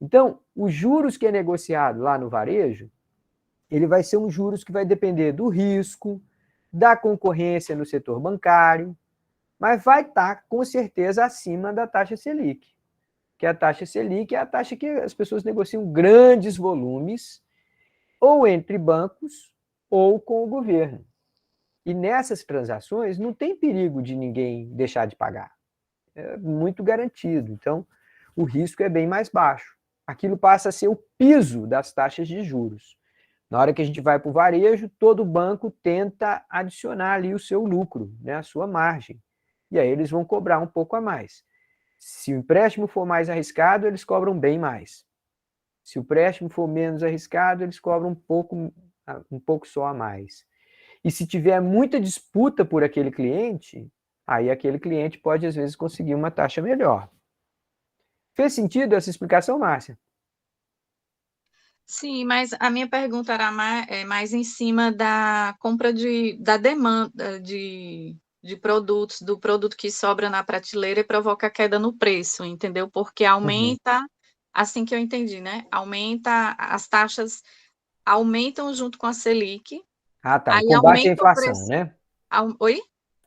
Então, os juros que é negociado lá no varejo, ele vai ser um juros que vai depender do risco, da concorrência no setor bancário, mas vai estar, com certeza, acima da taxa Selic. Que a taxa Selic é a taxa que as pessoas negociam grandes volumes, ou entre bancos, ou com o governo. E nessas transações não tem perigo de ninguém deixar de pagar. É muito garantido. Então, o risco é bem mais baixo. Aquilo passa a ser o piso das taxas de juros. Na hora que a gente vai para o varejo, todo banco tenta adicionar ali o seu lucro, né, a sua margem. E aí eles vão cobrar um pouco a mais. Se o empréstimo for mais arriscado, eles cobram bem mais. Se o empréstimo for menos arriscado, eles cobram um pouco só a mais. E se tiver muita disputa por aquele cliente, aí aquele cliente pode, às vezes, conseguir uma taxa melhor. Fez sentido essa explicação, Márcia? Sim, mas a minha pergunta era mais em cima da compra da demanda de produtos, do produto que sobra na prateleira e provoca queda no preço, entendeu? Porque aumenta, assim que eu entendi, né? As taxas aumentam junto com a Selic, Ah, tá. O aí combate à aumenta o inflação, preço. né? Oi?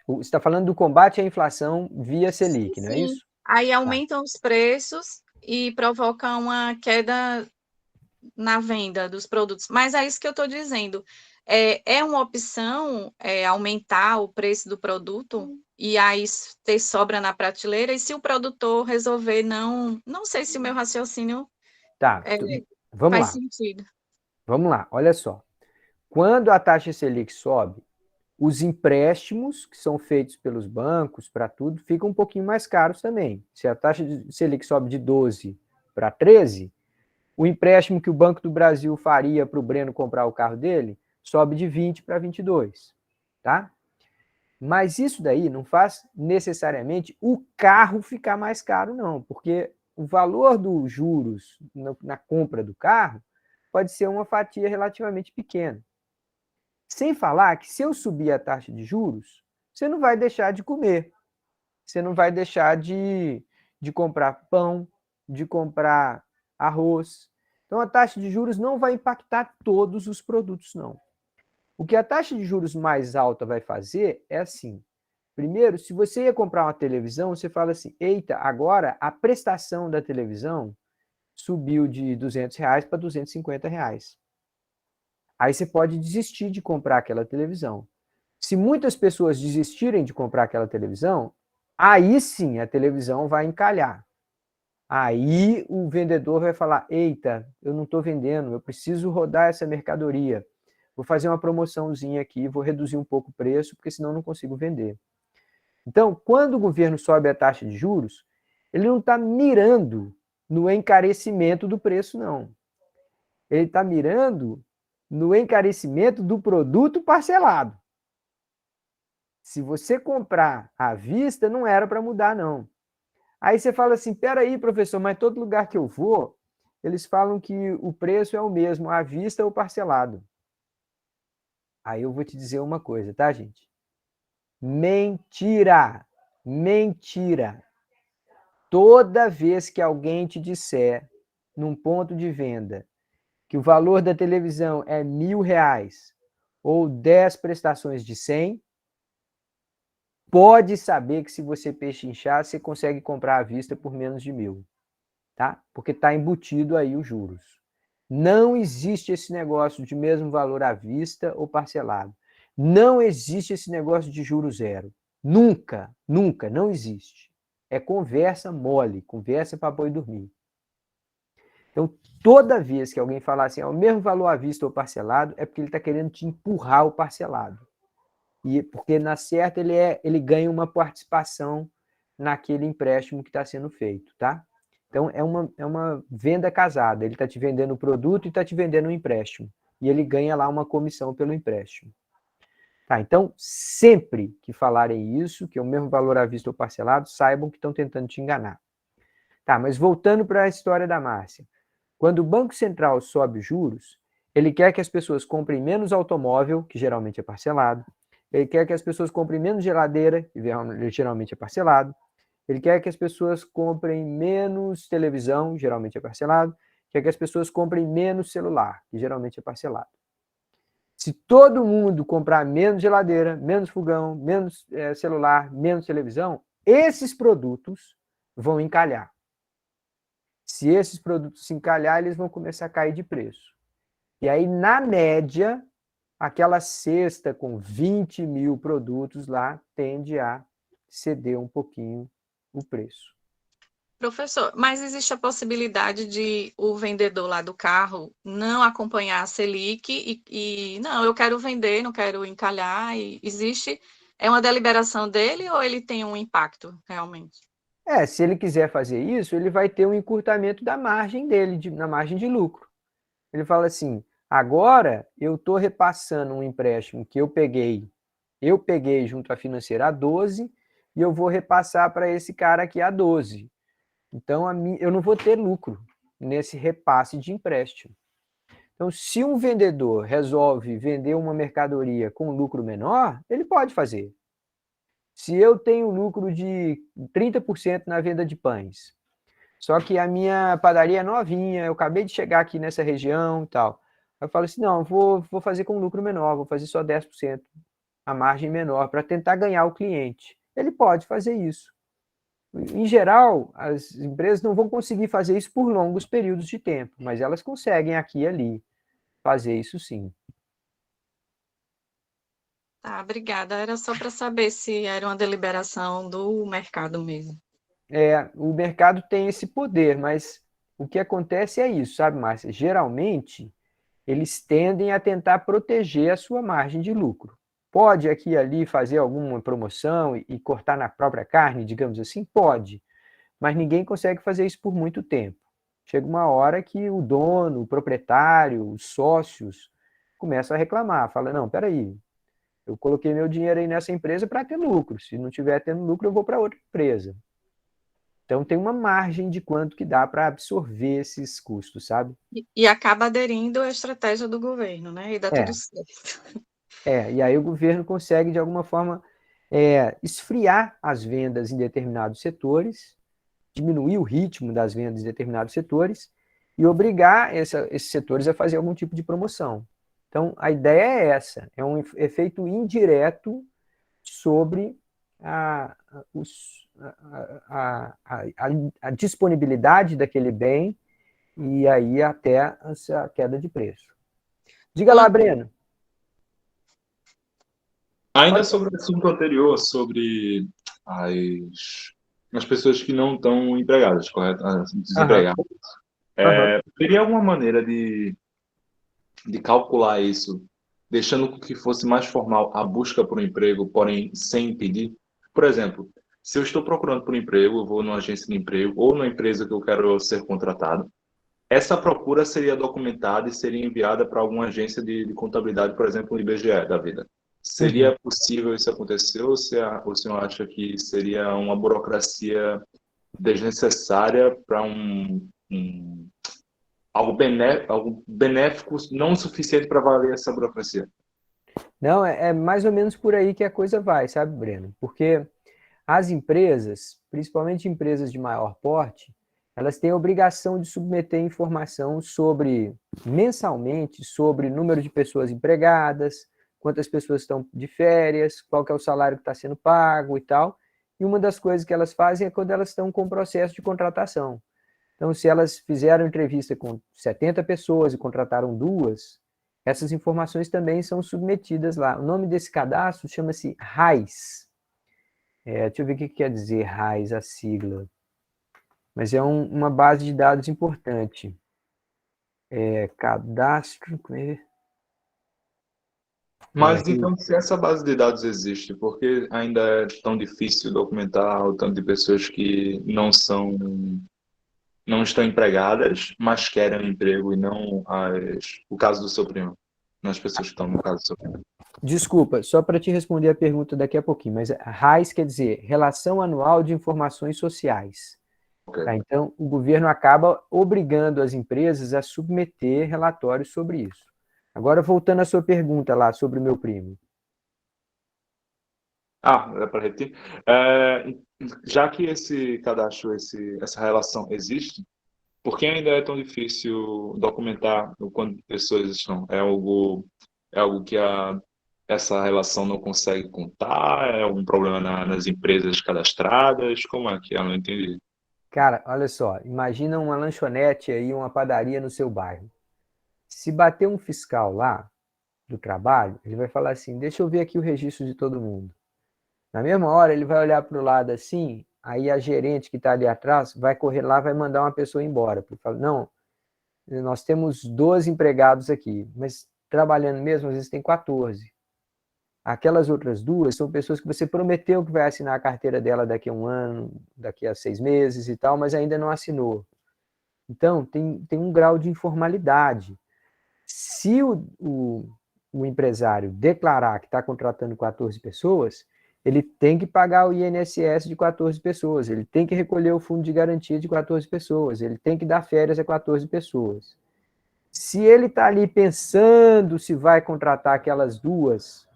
Você está falando do combate à inflação via Selic, não é Sim. isso? Aí Tá. aumentam os preços e provoca uma queda na venda dos produtos. Mas é isso que eu estou dizendo. É uma opção aumentar o preço do produto e aí ter sobra na prateleira, e se o produtor resolver não sei se o meu raciocínio Tá. Vamos faz lá. sentido. Vamos lá. Olha só. Quando a taxa Selic sobe, os empréstimos que são feitos pelos bancos para tudo ficam um pouquinho mais caros também. Se a taxa de Selic sobe de 12 para 13, o empréstimo que o Banco do Brasil faria para o Breno comprar o carro dele sobe de 20 para 22, tá? Mas isso daí não faz necessariamente o carro ficar mais caro, não, porque o valor dos juros na compra do carro pode ser uma fatia relativamente pequena. Sem falar que se eu subir a taxa de juros, você não vai deixar de comer, você não vai deixar de comprar pão, de comprar arroz. Então a taxa de juros não vai impactar todos os produtos, não. O que a taxa de juros mais alta vai fazer é assim. Primeiro, se você ia comprar uma televisão, você fala assim, eita, agora a prestação da televisão subiu de R$200 para R$250. Aí você pode desistir de comprar aquela televisão. Se muitas pessoas desistirem de comprar aquela televisão, aí sim a televisão vai encalhar. Aí o vendedor vai falar, eita, eu não estou vendendo, eu preciso rodar essa mercadoria. Vou fazer uma promoçãozinha aqui, vou reduzir um pouco o preço, porque senão eu não consigo vender. Então, quando o governo sobe a taxa de juros, ele não está mirando no encarecimento do preço, não. Ele está mirando no encarecimento do produto parcelado. Se você comprar à vista, não era para mudar, não. Aí você fala assim, peraí, professor, mas todo lugar que eu vou, eles falam que o preço é o mesmo, à vista ou parcelado. Aí eu vou te dizer uma coisa, tá, gente? Mentira! Mentira! Toda vez que alguém te disser, num ponto de venda, que o valor da televisão é R$1.000 ou 10 prestações de 100, pode saber que se você pechinchar, você consegue comprar à vista por menos de 1.000, tá? Porque está embutido aí os juros. Não existe esse negócio de mesmo valor à vista ou parcelado. Não existe esse negócio de juro zero. Nunca, nunca, não existe. É conversa mole, conversa para boi dormir. Então, toda vez que alguém falar assim, é o mesmo valor à vista ou parcelado, é porque ele está querendo te empurrar o parcelado. E porque na certa ele ganha uma participação naquele empréstimo que está sendo feito, tá? Então é uma venda casada. Ele está te vendendo o produto e está te vendendo o empréstimo. E ele ganha lá uma comissão pelo empréstimo. Tá, então, sempre que falarem isso, que é o mesmo valor à vista ou parcelado, saibam que estão tentando te enganar. Tá, mas voltando para a história da Márcia. Quando o Banco Central sobe juros, ele quer que as pessoas comprem menos automóvel, que geralmente é parcelado. Ele quer que as pessoas comprem menos geladeira, que geralmente é parcelado. Ele quer que as pessoas comprem menos televisão, geralmente é parcelado, quer que as pessoas comprem menos celular, que geralmente é parcelado. Se todo mundo comprar menos geladeira, menos fogão, menos celular, menos televisão, esses produtos vão encalhar. Se esses produtos se encalhar, eles vão começar a cair de preço. E aí, na média, aquela cesta com 20 mil produtos lá tende a ceder um pouquinho o preço. Professor, mas existe a possibilidade de o vendedor lá do carro não acompanhar a Selic não, eu quero vender, não quero encalhar, é uma deliberação dele ou ele tem um impacto realmente? Se ele quiser fazer isso, ele vai ter um encurtamento da margem dele, na margem de lucro. Ele fala assim, agora eu estou repassando um empréstimo que eu peguei junto à financeira a 12 e eu vou repassar para esse cara aqui a 12. Então, eu não vou ter lucro nesse repasse de empréstimo. Então, se um vendedor resolve vender uma mercadoria com lucro menor, ele pode fazer. Se eu tenho lucro de 30% na venda de pães, só que a minha padaria é novinha, eu acabei de chegar aqui nessa região e tal, eu falo assim, não, vou fazer com lucro menor, vou fazer só 10%, a margem menor, para tentar ganhar o cliente. Ele pode fazer isso. Em geral, as empresas não vão conseguir fazer isso por longos períodos de tempo, mas elas conseguem aqui e ali fazer isso sim. Tá, obrigada. Era só para saber se era uma deliberação do mercado mesmo. O mercado tem esse poder, mas o que acontece é isso, sabe, Márcia? Geralmente, eles tendem a tentar proteger a sua margem de lucro. Pode aqui e ali fazer alguma promoção e cortar na própria carne, digamos assim? Pode, mas ninguém consegue fazer isso por muito tempo. Chega uma hora que o dono, o proprietário, os sócios começam a reclamar, fala, não, peraí, eu coloquei meu dinheiro aí nessa empresa para ter lucro, se não tiver tendo lucro eu vou para outra empresa. Então tem uma margem de quanto que dá para absorver esses custos, sabe? E acaba aderindo à estratégia do governo, né? E dá tudo certo. E aí o governo consegue, de alguma forma, esfriar as vendas em determinados setores, diminuir o ritmo das vendas em determinados setores e obrigar esses setores a fazer algum tipo de promoção. Então, a ideia é essa, é um efeito indireto sobre a disponibilidade daquele bem e aí até essa queda de preço. Diga lá, Breno. Ainda sobre o assunto anterior, sobre as pessoas que não estão empregadas, correto? As desempregadas. Teria alguma maneira de calcular isso, deixando com que fosse mais formal a busca por um emprego, porém sem impedir? Por exemplo, se eu estou procurando por um emprego, eu vou numa agência de emprego ou numa empresa que eu quero ser contratado, essa procura seria documentada e seria enviada para alguma agência de contabilidade, por exemplo, o IBGE da vida. Seria possível isso acontecer ou o senhor acha que seria uma burocracia desnecessária para algo benéfico não o suficiente para valer essa burocracia? Não, é mais ou menos por aí que a coisa vai, sabe, Breno? Porque as empresas, principalmente empresas de maior porte, elas têm a obrigação de submeter informação mensalmente, sobre número de pessoas empregadas, quantas pessoas estão de férias, qual que é o salário que está sendo pago e tal. E uma das coisas que elas fazem é quando elas estão com o processo de contratação. Então, se elas fizeram entrevista com 70 pessoas e contrataram 2, essas informações também são submetidas lá. O nome desse cadastro chama-se RAIS. Deixa eu ver o que quer dizer RAIS, a sigla. Mas é uma base de dados importante. Cadastro... Mas então, se essa base de dados existe, por que ainda é tão difícil documentar o tanto de pessoas que não estão empregadas, mas querem um emprego e não o caso do seu primo, nas pessoas que estão no caso do seu primo? Desculpa, só para te responder a pergunta daqui a pouquinho, mas RAIS quer dizer Relação Anual de Informações Sociais. Okay. Tá? Então, o governo acaba obrigando as empresas a submeter relatórios sobre isso. Agora, voltando à sua pergunta lá sobre o meu primo. É para repetir. Já que esse cadastro, essa relação existe, por que ainda é tão difícil documentar o quanto de pessoas estão? É algo que essa relação não consegue contar? É um problema nas empresas cadastradas? Como é que é? Eu não entendi. Cara, olha só, imagina uma lanchonete aí, uma padaria no seu bairro. Se bater um fiscal lá do trabalho, ele vai falar assim: deixa eu ver aqui o registro de todo mundo. Na mesma hora, ele vai olhar para o lado assim, aí a gerente que está ali atrás vai correr lá, vai mandar uma pessoa embora. Porque fala: não, nós temos 12 empregados aqui, mas trabalhando mesmo, às vezes tem 14. Aquelas outras duas são pessoas que você prometeu que vai assinar a carteira dela daqui a um ano, daqui a 6 meses e tal, mas ainda não assinou. Então, tem um grau de informalidade. Se o empresário declarar que está contratando 14 pessoas, ele tem que pagar o INSS de 14 pessoas, ele tem que recolher o fundo de garantia de 14 pessoas, ele tem que dar férias a 14 pessoas. Se ele está ali pensando se vai contratar aquelas duas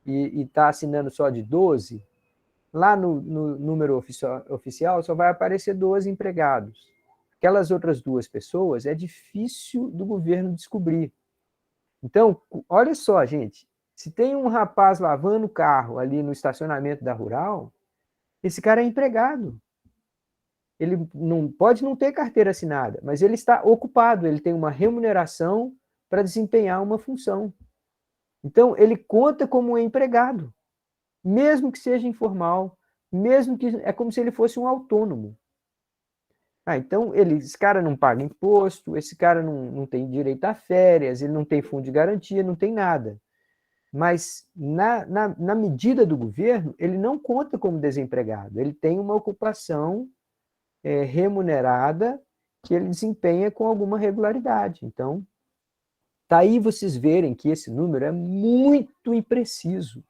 e está assinando só de 12, lá no número oficial só vai aparecer 12 empregados. Aquelas outras duas pessoas é difícil do governo descobrir. Então, olha só, gente, se tem um rapaz lavando o carro ali no estacionamento da Rural, esse cara é empregado. Ele não pode não ter carteira assinada, mas ele está ocupado, ele tem uma remuneração para desempenhar uma função. Então, ele conta como um empregado, mesmo que seja informal, mesmo que é como se ele fosse um autônomo. Então, esse cara não paga imposto, esse cara não tem direito a férias, ele não tem fundo de garantia, não tem nada. Mas, na medida do governo, ele não conta como desempregado, ele tem uma ocupação remunerada que ele desempenha com alguma regularidade. Então, tá aí vocês verem que esse número é muito impreciso.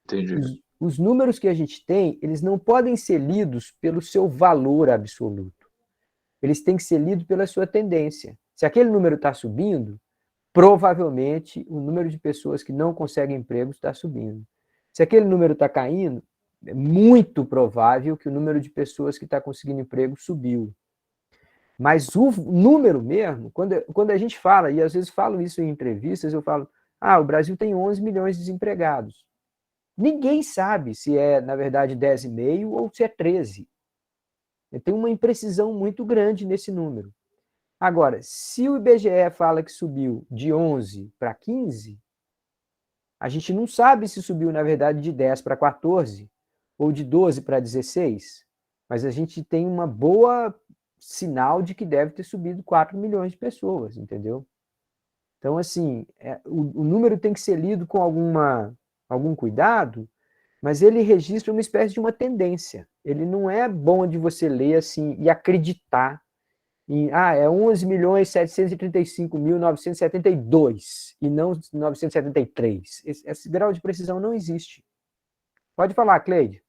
Entendi. Os números que a gente tem, eles não podem ser lidos pelo seu valor absoluto. Eles têm que ser lidos pela sua tendência. Se aquele número está subindo, provavelmente o número de pessoas que não conseguem emprego está subindo. Se aquele número está caindo, é muito provável que o número de pessoas que está conseguindo emprego subiu. Mas o número mesmo, quando a gente fala, e às vezes falo isso em entrevistas, eu falo, o Brasil tem 11 milhões de desempregados. Ninguém sabe se é, na verdade, 10,5 ou se é 13. Tem uma imprecisão muito grande nesse número. Agora, se o IBGE fala que subiu de 11 para 15, a gente não sabe se subiu, na verdade, de 10 para 14 ou de 12 para 16, mas a gente tem uma boa sinal de que deve ter subido 4 milhões de pessoas, entendeu? Então, assim, o número tem que ser lido com algum cuidado, mas ele registra uma espécie de uma tendência. Ele não é bom de você ler assim e acreditar em, é 11.735.972 e não 973. Esse grau de precisão não existe. Pode falar, Cleide.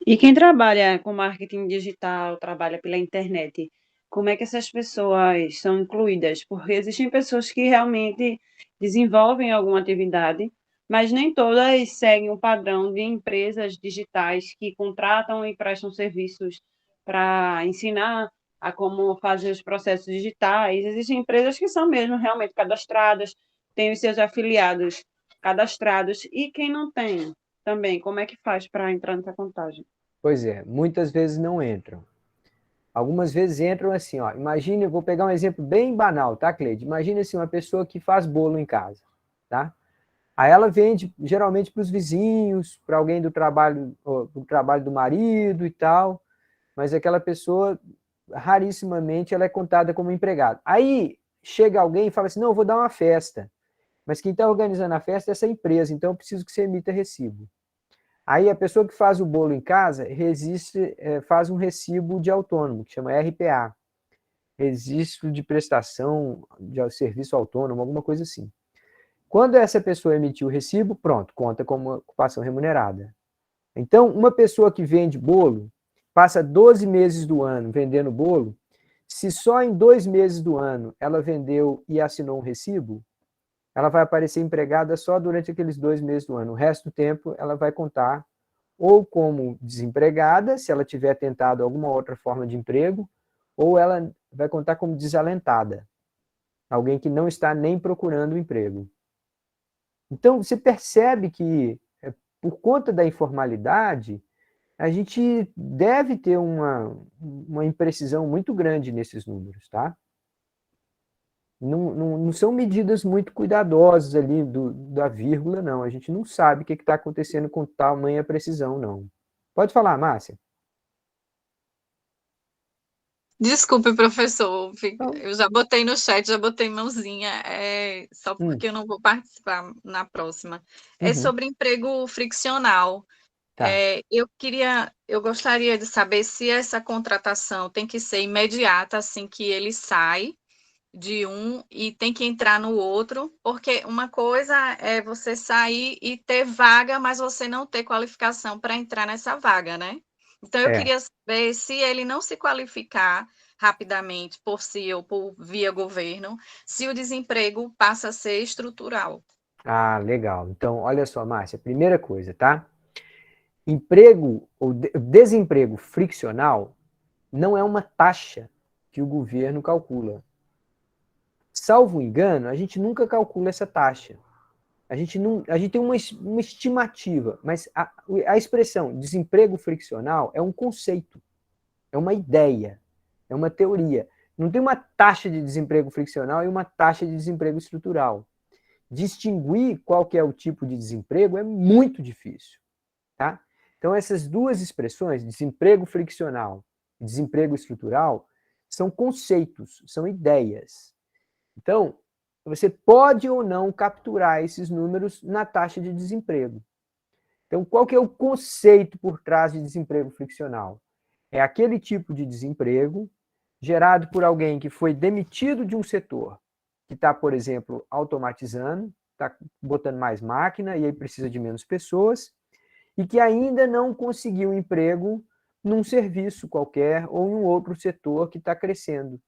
E quem trabalha com marketing digital, trabalha pela internet, como é que essas pessoas são incluídas? Porque existem pessoas que realmente desenvolvem alguma atividade, mas nem todas seguem o padrão de empresas digitais que contratam e prestam serviços para ensinar a como fazer os processos digitais. Existem empresas que são mesmo realmente cadastradas, têm os seus afiliados cadastrados, e quem não tem também, como é que faz para entrar nessa contagem? Pois é, muitas vezes não entram. Algumas vezes entram assim, ó. Imagine, eu vou pegar um exemplo bem banal, tá, Cleide? Imagine assim, uma pessoa que faz bolo em casa, tá? Aí ela vende geralmente para os vizinhos, para alguém do trabalho do marido e tal, mas aquela pessoa, rarissimamente, ela é contada como empregada. Aí chega alguém e fala assim, não, eu vou dar uma festa, mas quem está organizando a festa é essa empresa, então eu preciso que você emita recibo. Aí a pessoa que faz o bolo em casa faz um recibo de autônomo, que chama RPA, Registro de Prestação de Serviço Autônomo, alguma coisa assim. Quando essa pessoa emitiu o recibo, pronto, conta como ocupação remunerada. Então, uma pessoa que vende bolo, passa 12 meses do ano vendendo bolo, se só em 2 meses do ano ela vendeu e assinou um recibo, ela vai aparecer empregada só durante aqueles 2 meses do ano. O resto do tempo, ela vai contar ou como desempregada, se ela tiver tentado alguma outra forma de emprego, ou ela vai contar como desalentada, alguém que não está nem procurando emprego. Então, você percebe que, por conta da informalidade, a gente deve ter uma imprecisão muito grande nesses números, tá? Não são medidas muito cuidadosas ali da vírgula, não. A gente não sabe o que está acontecendo com tamanha precisão, não. Pode falar, Márcia. Desculpe, professor, Não. eu já botei no chat, já botei mãozinha, só porque eu não vou participar na próxima. É sobre emprego friccional. Tá. Eu gostaria de saber se essa contratação tem que ser imediata, assim que ele sai de um e tem que entrar no outro, porque uma coisa é você sair e ter vaga, mas você não ter qualificação para entrar nessa vaga, né? Então, eu queria saber se ele não se qualificar rapidamente por si ou via governo, se o desemprego passa a ser estrutural. Ah, legal. Então, olha só, Márcia, primeira coisa, tá? Emprego ou desemprego friccional não é uma taxa que o governo calcula. Salvo engano, a gente nunca calcula essa taxa. A gente tem uma estimativa, mas a expressão desemprego friccional é um conceito, é uma ideia, é uma teoria. Não tem uma taxa de desemprego friccional e uma taxa de desemprego estrutural. Distinguir qual que é o tipo de desemprego é muito difícil, tá? Então, essas duas expressões, desemprego friccional e desemprego estrutural, são conceitos, são ideias. Então, você pode ou não capturar esses números na taxa de desemprego. Então, qual que é o conceito por trás de desemprego friccional? É aquele tipo de desemprego gerado por alguém que foi demitido de um setor, que está, por exemplo, automatizando, está botando mais máquina e aí precisa de menos pessoas, e que ainda não conseguiu emprego num serviço qualquer ou em um outro setor que está crescendo.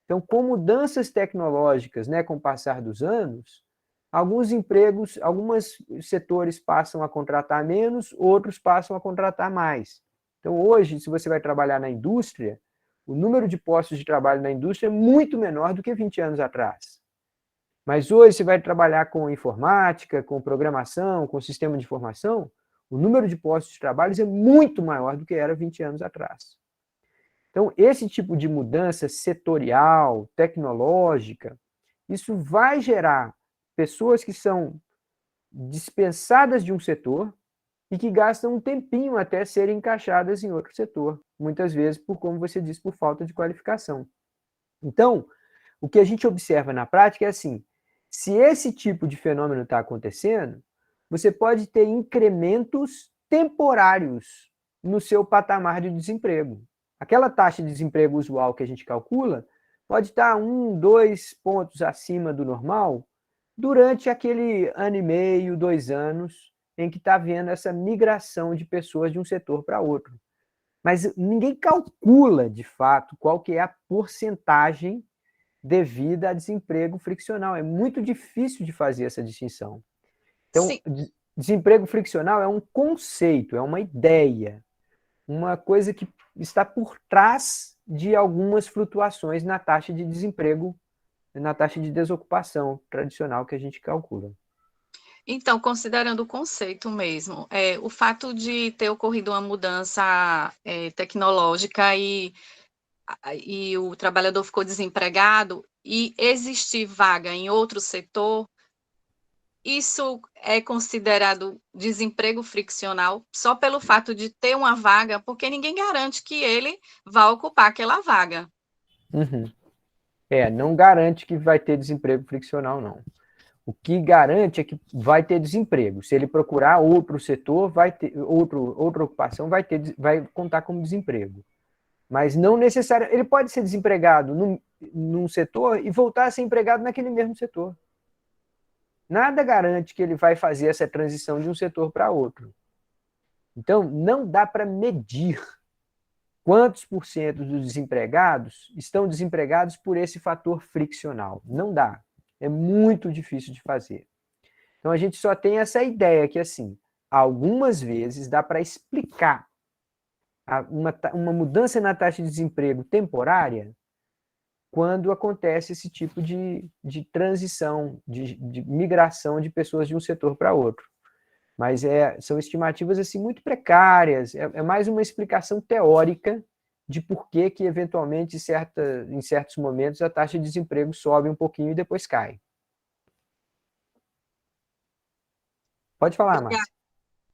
Então, com mudanças tecnológicas, né, com o passar dos anos, alguns empregos, alguns setores passam a contratar menos, outros passam a contratar mais. Então, hoje, se você vai trabalhar na indústria, o número de postos de trabalho na indústria é muito menor do que 20 anos atrás. Mas hoje, você vai trabalhar com informática, com programação, com sistema de informação, o número de postos de trabalho é muito maior do que era 20 anos atrás. Então, esse tipo de mudança setorial, tecnológica, isso vai gerar pessoas que são dispensadas de um setor e que gastam um tempinho até serem encaixadas em outro setor, muitas vezes, por, como você disse, por falta de qualificação. Então, o que a gente observa na prática é assim, se esse tipo de fenômeno está acontecendo, você pode ter incrementos temporários no seu patamar de desemprego. Aquela taxa de desemprego usual que a gente calcula pode estar 1, 2 pontos acima do normal durante aquele ano e meio, 2 anos, em que está havendo essa migração de pessoas de um setor para outro. Mas ninguém calcula, de fato, qual que é a porcentagem devida a desemprego friccional. É muito difícil de fazer essa distinção. Então, Sim. Desemprego friccional é um conceito, é uma ideia, uma coisa que está por trás de algumas flutuações na taxa de desemprego, na taxa de desocupação tradicional que a gente calcula. Então, considerando o conceito mesmo, o fato de ter ocorrido uma mudança tecnológica e o trabalhador ficou desempregado e existir vaga em outro setor, isso é considerado desemprego friccional só pelo fato de ter uma vaga, porque ninguém garante que ele vá ocupar aquela vaga. Uhum. Não garante que vai ter desemprego friccional, não. O que garante é que vai ter desemprego. Se ele procurar outro setor, vai ter outra ocupação, vai contar como desemprego. Mas não necessariamente. Ele pode ser desempregado num setor e voltar a ser empregado naquele mesmo setor. Nada garante que ele vai fazer essa transição de um setor para outro. Então, não dá para medir quantos por cento dos desempregados estão desempregados por esse fator friccional. Não dá. É muito difícil de fazer. Então, a gente só tem essa ideia que, assim, algumas vezes dá para explicar uma mudança na taxa de desemprego temporária quando acontece esse tipo de transição, de migração de pessoas de um setor para outro. Mas são estimativas assim, muito precárias, é mais uma explicação teórica de por que, eventualmente, em certos momentos, a taxa de desemprego sobe um pouquinho e depois cai. Pode falar, Márcia.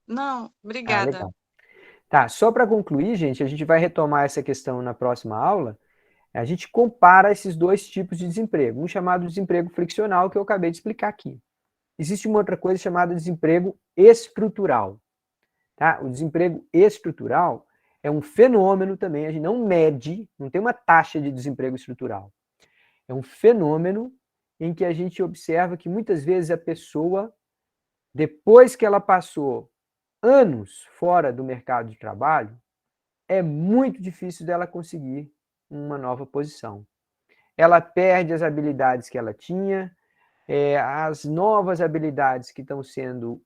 Não, obrigada. Legal. Tá, só para concluir, gente, a gente vai retomar essa questão na próxima aula. A gente compara esses dois tipos de desemprego. Um chamado desemprego friccional, que eu acabei de explicar aqui. Existe uma outra coisa chamada desemprego estrutural. Tá? O desemprego estrutural é um fenômeno também, a gente não mede, não tem uma taxa de desemprego estrutural. É um fenômeno em que a gente observa que muitas vezes a pessoa, depois que ela passou anos fora do mercado de trabalho, é muito difícil dela conseguir uma nova posição. Ela perde as habilidades que ela tinha, as novas habilidades que estão sendo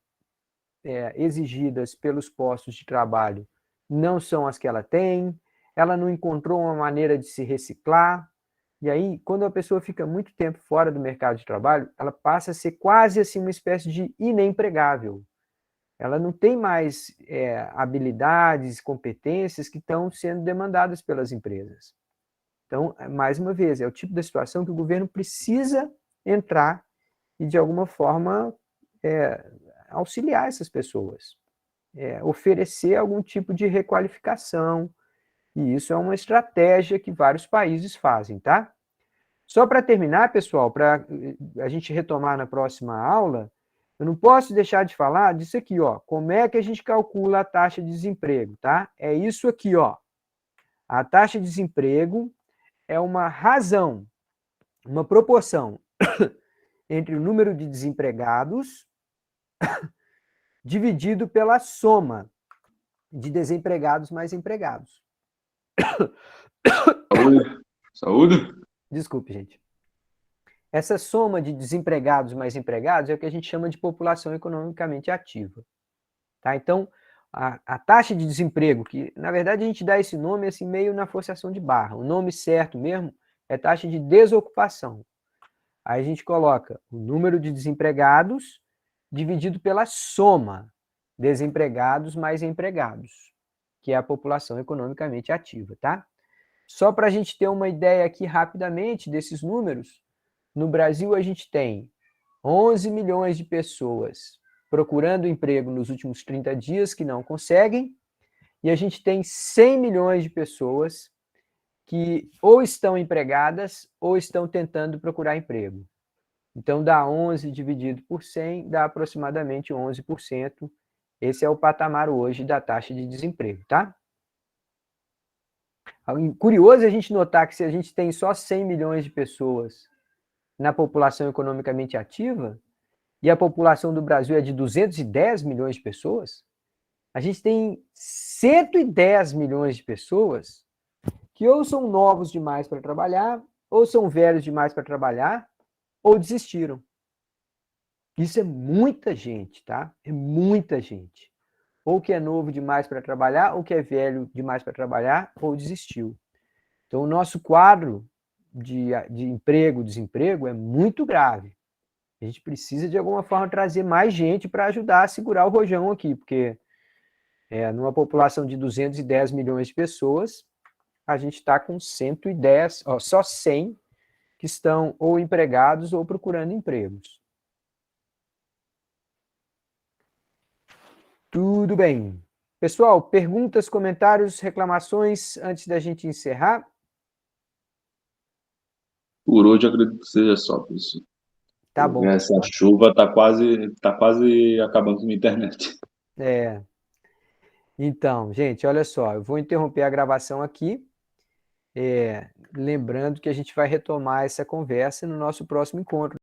exigidas pelos postos de trabalho não são as que ela não encontrou uma maneira de se reciclar, e aí, quando a pessoa fica muito tempo fora do mercado de trabalho, ela passa a ser quase assim uma espécie de inempregável. Ela não tem mais habilidades, competências que estão sendo demandadas pelas empresas. Então, mais uma vez, é o tipo de situação que o governo precisa entrar e, de alguma forma, auxiliar essas pessoas, oferecer algum tipo de requalificação, e isso é uma estratégia que vários países fazem, tá? Só para terminar, pessoal, para a gente retomar na próxima aula, eu não posso deixar de falar disso aqui, ó. Como é que a gente calcula a taxa de desemprego, tá? É isso aqui, ó. A taxa de desemprego é uma razão, uma proporção entre o número de desempregados dividido pela soma de desempregados mais empregados. Saúde. Saúde. Desculpe, gente. Essa soma de desempregados mais empregados é o que a gente chama de população economicamente ativa. Tá? Então, a taxa de desemprego, que na verdade a gente dá esse nome assim meio na forçação de barra, o nome certo mesmo é taxa de desocupação. Aí a gente coloca o número de desempregados dividido pela soma desempregados mais empregados, que é a população economicamente ativa, tá? Só para a gente ter uma ideia aqui rapidamente desses números, no Brasil a gente tem 11 milhões de pessoas procurando emprego nos últimos 30 dias que não conseguem, e a gente tem 100 milhões de pessoas que ou estão empregadas ou estão tentando procurar emprego. Então, dá 11 dividido por 100, dá aproximadamente 11%. Esse é o patamar hoje da taxa de desemprego, tá? Curioso a gente notar que se a gente tem só 100 milhões de pessoas na população economicamente ativa, e a população do Brasil é de 210 milhões de pessoas, a gente tem 110 milhões de pessoas que ou são novos demais para trabalhar, ou são velhos demais para trabalhar, ou desistiram. Isso é muita gente, tá? É muita gente. Ou que é novo demais para trabalhar, ou que é velho demais para trabalhar, ou desistiu. Então, o nosso quadro de emprego, desemprego é muito grave. A gente precisa, de alguma forma, trazer mais gente para ajudar a segurar o rojão aqui, porque numa população de 210 milhões de pessoas, a gente está com 110, só 100 que estão ou empregados ou procurando empregos. Tudo bem. Pessoal, perguntas, comentários, reclamações antes da gente encerrar? Por hoje, acredito que seja só, professor. Tá bom. Essa chuva tá quase acabando com a internet. Então, gente, olha só, eu vou interromper a gravação aqui, lembrando que a gente vai retomar essa conversa no nosso próximo encontro.